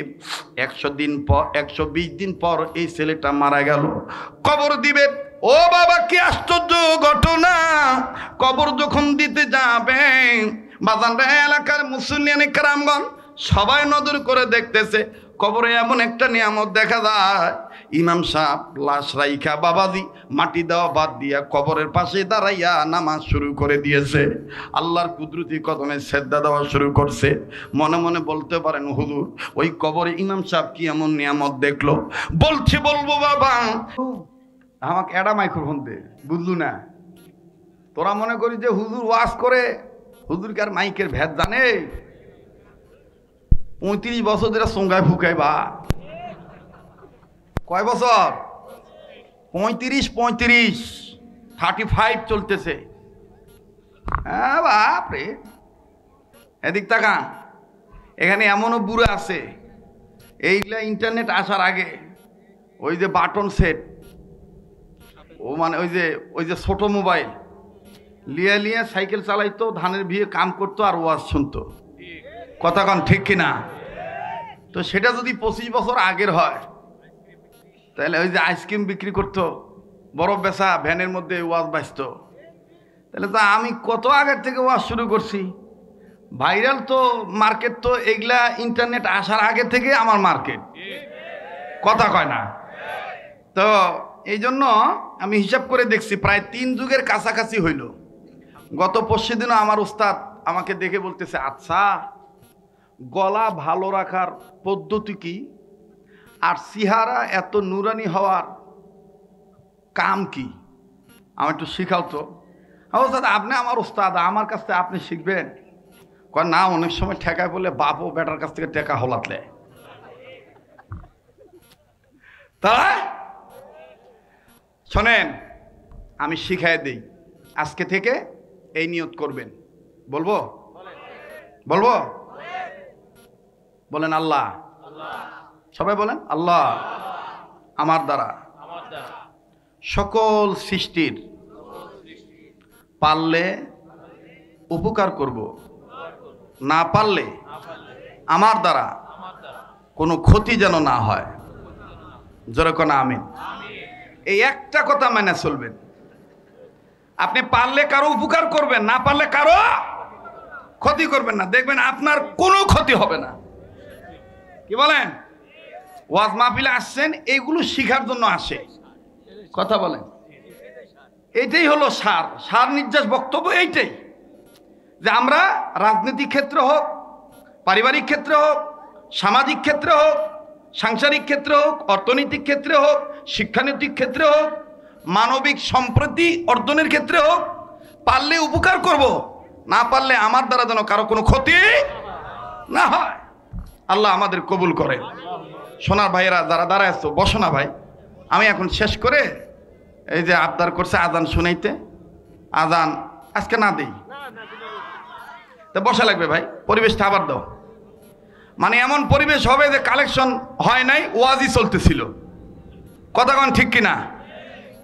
100 দিন পর 120 দিন পর এই ছেলেটা মারা গেল। কবর দিবে। ও বাবা, কি আশ্চর্য ঘটনা! কবর যখন দিতে যাবে বাজান রে, এলাকার মুসল্লিয়ানে কেরামগণ সবাই নজর করে দেখতেছে। কবরে এমন একটা নিয়ামত দেখা যায়, ইমাম সাহেব লাশ রাইখা বাবাজি মাটি দেওয়া বাদ দিয়া কবরের পাশে দাঁড়াইয়া নামাজ শুরু করে দিয়েছে। আল্লাহর কুদরতি কদমে সেজদা দেওয়া শুরু করছে। মনে মনে বলতে পারেন, হুজুর ওই কবরে ইমাম সাহেব কি এমন নিয়ামত দেখলো? বলবো বাবা, আমাকে এডা মাইক্রোফোন দে, বুঝলু না? তোরা মনে করি যে হুজুর ওয়াজ করে, হুজুর কার মাইকের ভেদ জানে? 35 বছর ধরে সঙ্গায় ফুকাই বা। কয় বছর? 35 35 চলতেছে। হ্যাঁ বাপরে, এদিক তাকান। এখানে এমনও বুড়ো আছে, এইগুলা ইন্টারনেট আসার আগে ওই যে বাটন সেট, ও মানে ওই যে ছোট মোবাইল লিয়ে সাইকেল চালাইতো, ধানের বিয়ে কাম করতো আর ওয়াজ শুনতো। কথা কন ঠিক কিনা? তো সেটা যদি 25 বছর আগের হয়, তাহলে ওই যে আইসক্রিম বিক্রি করতো, বরফ বেচা ভ্যানের মধ্যে ওয়াজ বাজতো, তাহলে তো আমি কত আগের থেকে ওয়াজ শুরু করছি। ভাইরাল তো মার্কেট তো এগুলা ইন্টারনেট আসার আগে থেকে আমার মার্কেট। কথা কয় না? তো এই জন্য আমি হিসাব করে দেখছি প্রায় 3 যুগের কাছাকাছি হইল। গত পরশু দিনও আমার উস্তাদ আমাকে দেখে বলতেছে, আচ্ছা গলা ভালো রাখার পদ্ধতি কি, আর চেহারা এত নুরানি হওয়ার কাম কি, আমার একটু শিখাও তো। উস্তাদ আপনি আমার উস্তাদ, আমার কাছ থেকে আপনি শিখবেন? কয় না, অনেক সময় ঠেকায় বলে বাপ ও বেটার কাছ থেকে টেকা হলাতলে। তাই শোনেন, আমি শিখাই দেই, আজকে থেকে এই নিয়ত করবেন। বলবো? বলেন আল্লাহ। সবাই বলেন আল্লাহ আমার দ্বারা সকল সৃষ্টির পারলে উপকার করব, না পারলে আমার দ্বারা কোনো ক্ষতি যেন না হয়। জোরে কোন আমিন। এই একটা কথা মেনে চলবেন। আপনি পারলে কারো উপকার করবেন, না পারলে কারো ক্ষতি করবেন না, দেখবেন আপনার কোনো ক্ষতি হবে না। কি বলেন? ওয়াজ মাহফিলে আসছেন এইগুলো শিখার জন্য আসে, কথা বলেন। এইটাই হলো সার নির্যাস বক্তব্য এইটাই, যে আমরা রাজনৈতিক ক্ষেত্রে হোক, পারিবারিক ক্ষেত্রে হোক, সামাজিক ক্ষেত্রে হোক, সাংসারিক ক্ষেত্রে হোক, অর্থনৈতিক ক্ষেত্রে হোক, শিক্ষানৈতিক ক্ষেত্রে হোক, মানবিক সম্প্রীতি অর্জনের ক্ষেত্রে হোক, পারলে উপকার করব, না পারলে আমার দ্বারা যেন কারো কোনো ক্ষতি না হয়। আল্লাহ আমাদের কবুল করে। সোনার ভাইয়েরা যারা দাঁড়ায় আছো, বসো না ভাই। আমি এখন শেষ করে এই যে আবদার করছে আজান শুনাইতে, আজান আজকে না দেই তা বসা লাগবে ভাই, পরিবেশটা আবার দাও। মানে এমন পরিবেশ হবে যে কালেকশন হয় নাই, ওয়াজই চলতেছিল, কথা কোন ঠিক কিনা?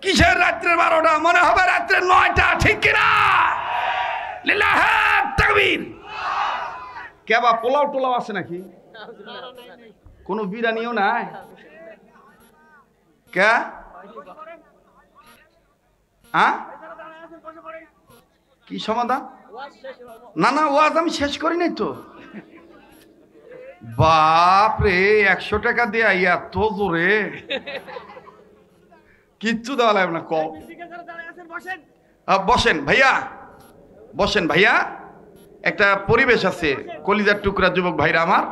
কিসের রাত্রে 12টা, মনে হবে রাত্রে 9টা, ঠিক কিনা? লিল্লাহি তাকবীর। কেবা পোলাও টোলাও আছে নাকি? কোনো বিরিয়ানিও নাই? কে? হ্যাঁ, কি সমাধান? না না, ওয়াজ আমি শেষ করি নাই তো। বাপ রে, 100 টাকা দিয়ে আইয়া তো জোরে কিচ্ছু দেওয়া লাগবে না। কম বসেন ভাইয়া, বসেন ভাইয়া। একটা পরিবেশ আছে, কলিজার টুকরা যুবক ভাইরা আমার,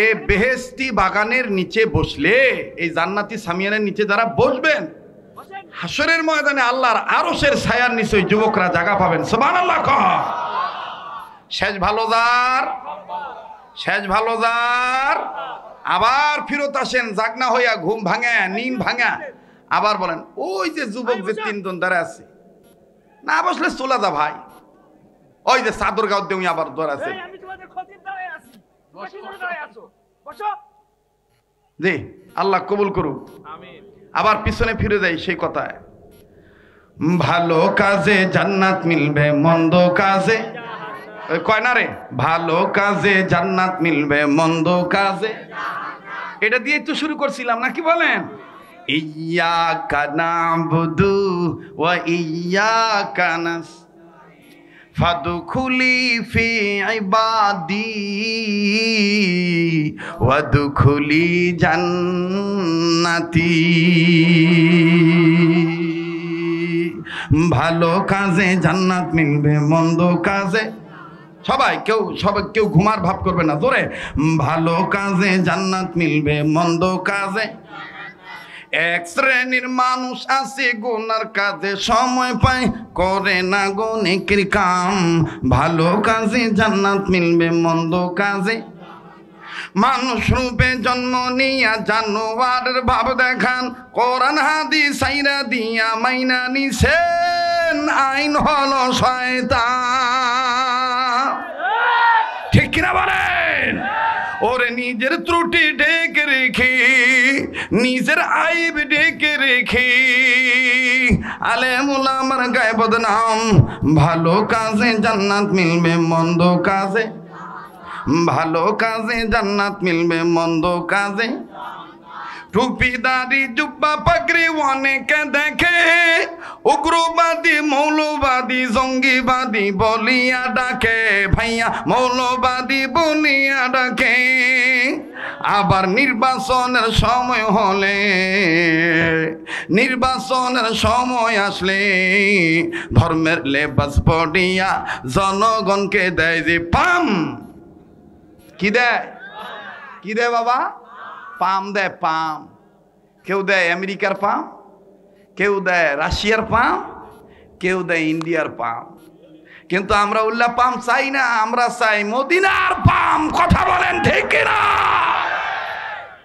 এ বেহেশতি বাগানের নিচে বসলে, এই জান্নাতি সামিয়ানের নিচে যারা বসবেন, হাসরের ময়দানে আল্লাহর আরশের ছায়ার নিচে ওই যুবকরা জায়গা পাবেন। সুবহানাল্লাহ। শেষ ভালো যার, শেষ ভালো যার। আবার ফিরত আসেন জাগনা হইয়া, ঘুম ভাঙা, নিম ভাঙা, আবার বলেন ওই যে যুবক যে 3 জন দাঁড়া আছে, না বসলে চলে যা ভাই, ওই যে চাদর গাঁও দেউই আবার ধরে আছে। জি, আল্লাহ কবুল করুক। আবার পিছনে ফিরে যাই সেই কথায়, ভালো কাজে জান্নাত মিলবে, মন্দ কাজে কয় না রে, ভালো কাজে জান্নাত মিলবে, মন্দ কাজে। এটা দিয়ে তো শুরু করছিলাম নাকি বলেন? ইয়্যাকা না'বুদু ওয়া ইয়্যাকা নাস্তাঈন ফাদখুলি ফি ইবাদি ওয়াদখুলি জান্নাতি। ভালো কাজে জান্নাত মিলবে, মন্দ কাজে, সবাই কেউ ঘুমার ভাব করবে না, জোরে। ভালো কাজে জান্নাত মিলবে, মন্দ কাজে। এক শ্রেণীর মানুষ আছে গুনার কাজে সময় পায়, করে না গো নেকির কাম। ভালো কাজে জান্নাত মিলবে, মন্দ কাজে। মানুষ রূপে জন্ম নিয়া জানোয়ারের ভাব দেখান, কোরআন হাদিস সাইরা দিয়া মাইনা নিছেন, আইন হলো শয়তান, ঠিক কিনা বলেন? ওরে নিজের ত্রুটি ঢেকে রেখে, নিজের আইব ঢেকে রেখে আলেম উলামার গায়ে বদনাম। ভালো কাজে জান্নাত মিলবে, মন্দ কাজে। ভালো কাজে জান্নাত মিলবে, মন্দ কাজে। টুপিদারি জুব্বা পাগড়ি অনেকে দেখে, উগ্রবাদী মৌলবাদী জঙ্গিবাদী বলিয়া ডাকে, ভাইয়া মৌলবাদী বলিয়া ডাকে। আবার নির্বাচনের সময় হলে, নির্বাচনের সময় আসলে ধর্মের লেবাস পড়িয়া জনগণকে দেয় যে পাম। কি দেয়? কি দেয় বাবা? পাম দেয়, পাম। কেউ দেয় আমেরিকার পাম, কেউ দেয় রাশিয়ার পাম, কেউ দেয় ইন্ডিয়ার পাম। কিন্তু আমরা উল্লাহ পাম চাই না, আমরা চাই মদিনার পাম। কথা বলেন ঠিক কিনা?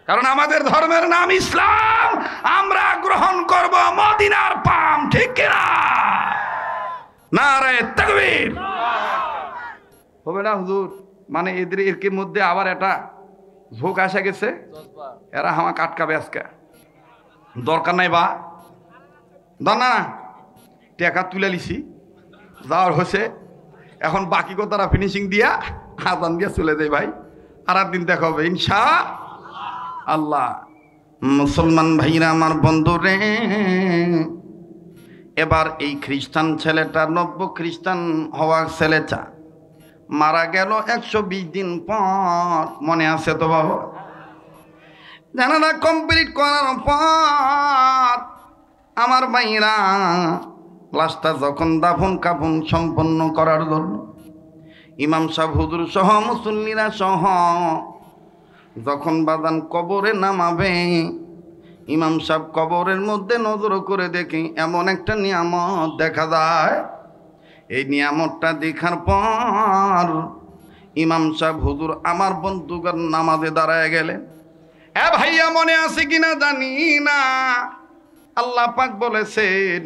কারণ আমাদের ধর্মের নাম ইসলাম, আমরা গ্রহণ করব মদিনার পাম, ঠিক কিনা? নারে তাকবীর। হবে না হুজুর? মানে এর মধ্যে আবার একটা ঝোঁক আসা গেছে, এরা হামা কাটকাবে আজকে, দরকার নাই বা না, টাকা তুলে লিছি, যাওয়ার হয়েছে, এখন বাকি কথাটা ফিনিশিং দিয়া আজান দিয়া চলে যায় ভাই। আর একদিন দেখা হবে ইনশাআল্লাহ। মুসলমান ভাইরা আমার বন্ধুরে, এবার এই খ্রিস্টান ছেলেটা, নব্য খ্রিস্টান হওয়া ছেলেটা মারা গেল 120 দিন পর। মনে আছে তো বাবা? জানাজা কমপ্লিট করার পর আমার ভাইরা লাশটা যখন দাফন কাফন সম্পন্ন করার জন্য ইমাম সাহেব হুজুর সহ মুসল্লিরা সহ যখন বাদান কবরে নামাবে, ইমাম সাহেব কবরের মধ্যে নজর করে দেখি এমন একটা নিয়ামত দেখা যায়। এই নিয়ামতটা দেখার পর ইমাম সাহেব হুজুর আমার বন্ধুগণ নামাজে দাঁড়ায় গেলেন। ভাইয়া মনে আছে কিনা জানি না, আল্লাহ পাক বলেছেন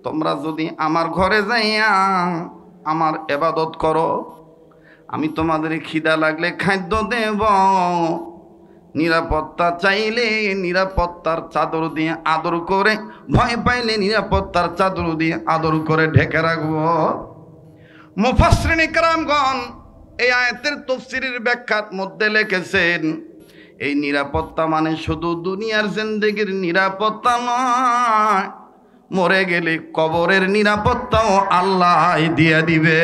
তোমরা যদি আমার ঘরে যাইয়া আমার ইবাদত করো, আমি তোমাদের খিদা লাগলে খাদ্য দেব, নিরাপত্তা চাইলে নিরাপত্তার চাদর দিয়ে আদর করে, ভয় পাইলে নিরাপত্তার চাদর দিয়ে আদর করে ঢেকে রাখব। মুফাসসিরিন ইকরামগণ এই আয়াতের তাফসীরের ব্যাখ্যার মধ্যে লিখেছেন এই নিরাপত্তা মানে শুধু দুনিয়ার জিন্দেগির নিরাপত্তা নয়, মরে গেলে কবরের নিরাপত্তাও আল্লাহ দিয়ে দিবে।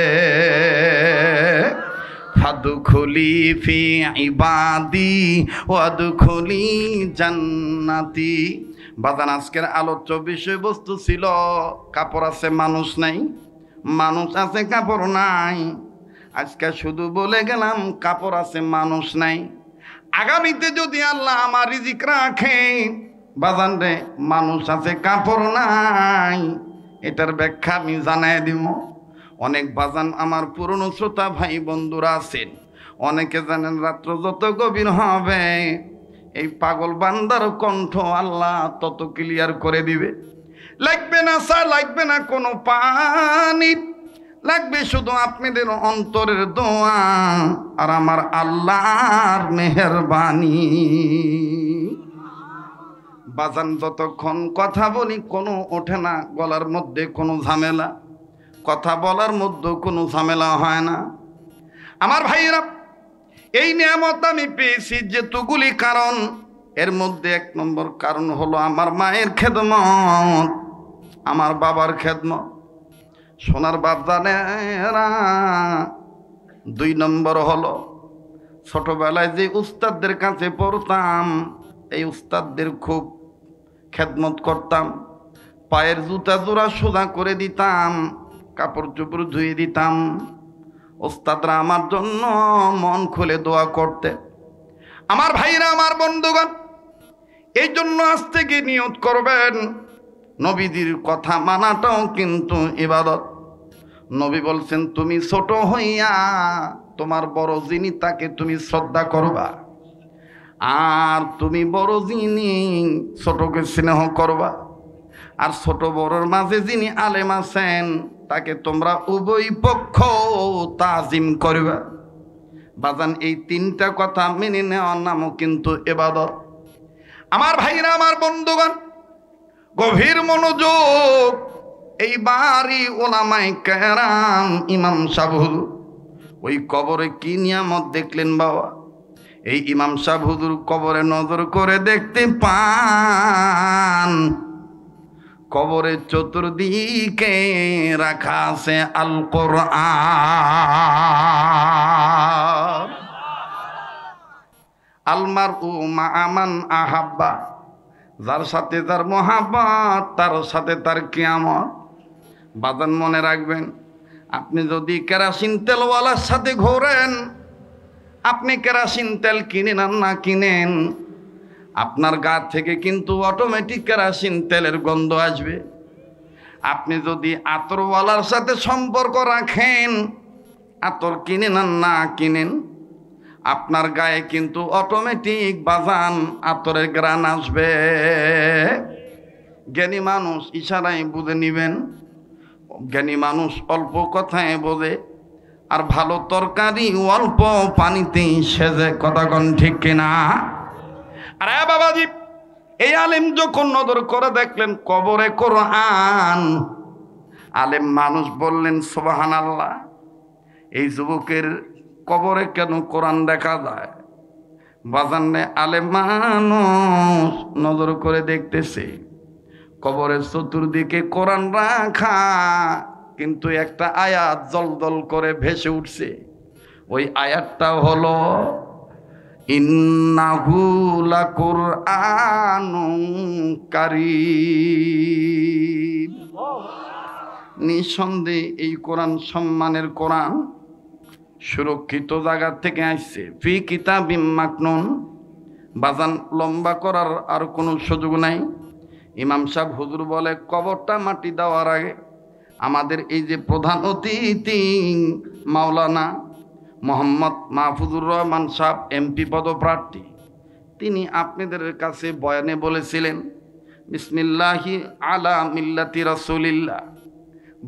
ফাদখুলি ফি ইবাদি ওয়াদখুলি জান্নাতি। বাজান আজকের আলোচ্য বিষয়বস্তু ছিল কাপড় আছে মানুষ নাই, মানুষ আছে কাপড় নাই। আজকে শুধু বলে গেলাম কাপড় আছে মানুষ নাই। আগামীতে যদি আল্লাহ আমার রিজিক রাখে বাজান রে, মানুষ আছে কাপড় নাই, এটার ব্যাখ্যা আমি জানাই দিব। অনেক বাজান আমার পুরনো শ্রোতা ভাই বন্ধুরা আছেন, অনেকে জানেন রাত্র যত গভীর হবে এই পাগল বান্দার কণ্ঠ আল্লাহ তত ক্লিয়ার করে দিবে। লাগবে না স্যার, লাগবে না কোনো পানি, লাগবে শুধু আপনাদের অন্তরের দোয়া আর আমার আল্লাহর মেহেরবানি। বাজান যতক্ষণ কথা বলি কোনো ওঠে না গলার মধ্যে কোনো ঝামেলা, কথা বলার মধ্যে কোনো ঝামেলা হয় না। আমার ভাইয়েরা এই নিয়ামত আমি পেয়েছি যেতগুলি কারণ, এর মধ্যে 1 নম্বর কারণ হলো আমার মায়ের খেদমত, আমার বাবার খেদমত, সোনার বাপ জানেরা। 2 নম্বর হলো ছোটবেলায় যে উস্তাদদের কাছে পড়তাম, এই উস্তাদদের খুব খেদমত করতাম, পায়ের জুতা জোড়া সোজা করে দিতাম, কাপড় চোপড় ধুয়ে দিতাম। ওস্তাদরা আমার জন্য মন খুলে দোয়া করতে। আমার ভাইরা আমার বন্ধুগণ এই জন্য আজ থেকে নিয়ত করবেন নবীজির কথা মানাটাও কিন্তু ইবাদত। নবী বলছেন তুমি ছোট হইয়া তোমার বড় যিনি তাকে তুমি শ্রদ্ধা করবা, আর তুমি বড় যিনি ছোটকে স্নেহ করবা, আর ছোট বড়র মাঝে যিনি আলেম আছেন তাকে তোমরা উভয় পক্ষ তাজিম করবা। বাজান এই 3টা কথা মেনে নেওয়ার নামও কিন্তু ইবাদত। আমার ভাইরা আমার বন্ধুগণ গভীর মনোযোগ, এই বাড়ি ওলামায়ে কেরাম ইমাম সাহেব ওই কবরে কি নিয়ামত দেখলেন বাবা। এই ইমাম সাহেব হুজুর কবরে নজর করে দেখতে পান কবরের চতুর্দিকে রাখা আছে আল কোরআন। আলমারউ মা মান আহাব্বা, যার সাথে তার মহাব্বত তার সাথে তার কিয়ামত। বাজান মনে রাখবেন, আপনি যদি কেরাসিন তেলওয়ালার সাথে ঘোরেন, আপনি কেরাসিন তেল কিনেন আর না কিনেন, আপনার গা থেকে কিন্তু অটোমেটিক কেরাসিন তেলের গন্ধ আসবে। আপনি যদি আতরওয়ালার সাথে সম্পর্ক রাখেন, আতর কিনেন আর না কিনেন, আপনার গায়ে কিন্তু অটোমেটিক বাজান আতরের গ্রান আসবে। জ্ঞানী মানুষ ইশারায় বুঝে নিবেন, জ্ঞানী মানুষ অল্প কথায় বোঝে, আর ভালো তরকারি অল্প পানিতেই সেজে। কথা কোন ঠিক কিনা? আরে বাবাজি, এই আলেম যখন নজর করে দেখলেন কবরে কোরআন, আলেম মানুষ বললেন সুবহানাল্লাহ, এই যুবকের কবরে কেন কোরআন দেখা যায়? বাজানে আলেম মানুষ নজর করে দেখতেছে কবরের চতুর্দিকে কোরআন রাখা, কিন্তু একটা আয়াত জলজল করে ভেসে উঠছে। ওই আয়াতটা হলো ইন্নাহু লাকুরআনুন কারীম। নিঃসন্দেহে এই কোরআন সম্মানের কোরআন, সুরক্ষিত জায়গা থেকে আসছে। ফি কিতাবিম মাকনুন। বাজান লম্বা করার আর কোনো সুযোগ নাই। ইমাম সাহেব হুজুর বলে কবরটা মাটি দেওয়ার আগে আমাদের এই যে প্রধান অতিথি মাওলানা মোহাম্মদ মাহফুজুর রহমান সাহেব এমপি পদপ্রার্থী, তিনি আপনাদের কাছে বয়ানে বলেছিলেন বিসমিল্লাহি আলা মিল্লাতি রাসূলিল্লাহ।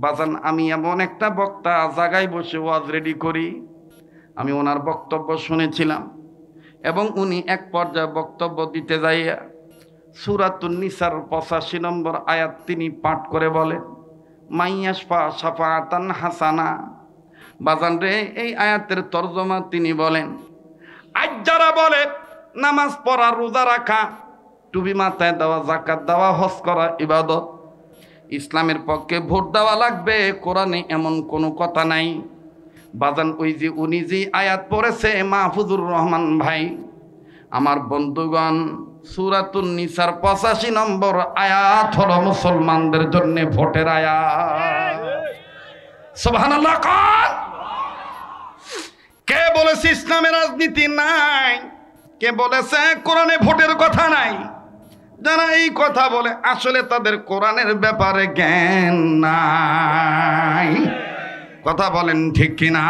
বাজান আমি এমন একটা বক্তা জায়গায় বসে ওয়াজ রেডি করি, আমি ওনার বক্তব্য শুনেছিলাম এবং উনি এক পর্যায়ে বক্তব্য দিতে যাইয়া সূরাতুন নিসার 85 নম্বর আয়াত তিনি পাঠ করে বলেন মাইয়াশফা শাফাআতান হাসানা। বাজান রে, এই আয়াতের তরজমা তিনি বলেন আজ যারা বলে নামাজ পড়া, রোজা রাখা, টুপি মাথায় দেওয়া, যাকাত দেওয়া, হজ করা ইবাদত, ইসলামের পক্ষে ভোট দেওয়া লাগবে, কোরআনে এমন কোনো কথা নাই। বাজান ওই যে উনি যে আয়াত পড়েছে মাহফুজুর রহমান ভাই, আমার বন্ধুগণ, সূরাতুন নিসার 85 নম্বর আয়াত হলো মুসলমানদের জন্য ভোটের আয়াত। সুবহানাল্লাহ। কে বলেছে ইসলামের রাজনীতি নাই? কে বলেছে কোরআনে ভোটের কথা নাই? যারা এই কথা বলে আসলে তাদের কোরআনের ব্যাপারে জ্ঞান নাই। কথা বলেন ঠিক কিনা?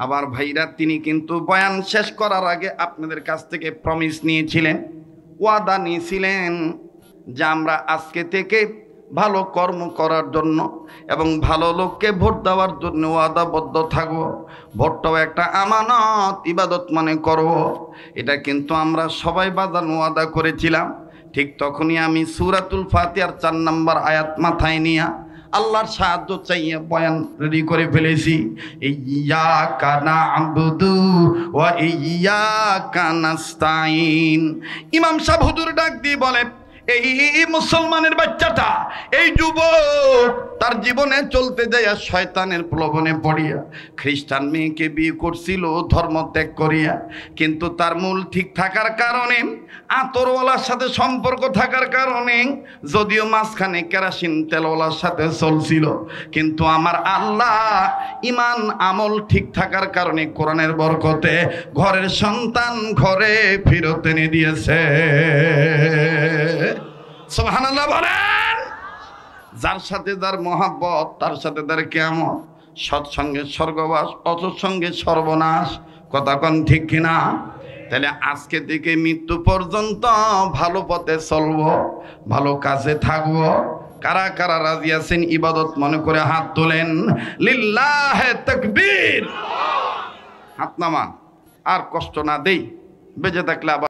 আবার ভাইরা, তিনি কিন্তু বয়ান শেষ করার আগে আপনাদের কাছ থেকে প্রমিস নিয়েছিলেন, ওয়াদা নিয়েছিলেন যে আমরা আজকে থেকে ভালো কর্ম করার জন্য এবং ভালো লোককে ভোট দেওয়ার জন্য ওয়াদাবদ্ধ থাকব। ভোটটাও একটা আমানত, ইবাদত মনে করব। এটা কিন্তু আমরা সবাই বাজান ওয়াদা করেছিলাম। ঠিক তখনই আমি সূরাতুল ফাতিহার 4 নম্বর আয়াত মাথায় নিয়ে আল্লাহর সাহায্য চাইয়ে বয়ান রেডি করে ফেলেছি। ইয়্যাকা না'বুদু ওয়া ইয়্যাকা নাস্তাইন। ইমাম সাহেব হুজুর ডাক দিয়ে বলে, এই মুসলমানের বাচ্চাটা, এই যুবক তার জীবনে চলতে যায় শয়তানের প্রলোভনে পড়িয়া খ্রিস্টান মেয়েকে বিয়ে করছিল ধর্ম ত্যাগ করিয়া, কিন্তু তার মূল ঠিক থাকার কারণে, আতরওয়ালার সাথে সম্পর্ক থাকার কারণে, যদিও মাঝখানে কেরাসিন তেলওয়ালার সাথে চলছিল, কিন্তু আমার আল্লাহ ইমান আমল ঠিক থাকার কারণে কোরআনের বরকতে ঘরের সন্তান ঘরে ফেরত এনে দিয়েছে। সুবহানাল্লাহ বলেন। যার সাথে যার মহাব্বত, তার সাথে তার কিয়ামত। সৎসঙ্গে স্বর্গবাস, অসৎসঙ্গে সর্বনাশ। কথা কোন ঠিক কিনা? তাহলে আজকে থেকে মৃত্যু পর্যন্ত ভালো পথে চলবো, ভালো কাজে থাকবো। কারা কারা রাজি আছেন ইবাদত মনে করে হাত তোলেন। লিল্লাহে তাকবীর। হাত নামান, আর কষ্ট না দেই, বেঁচে থাকলে আবার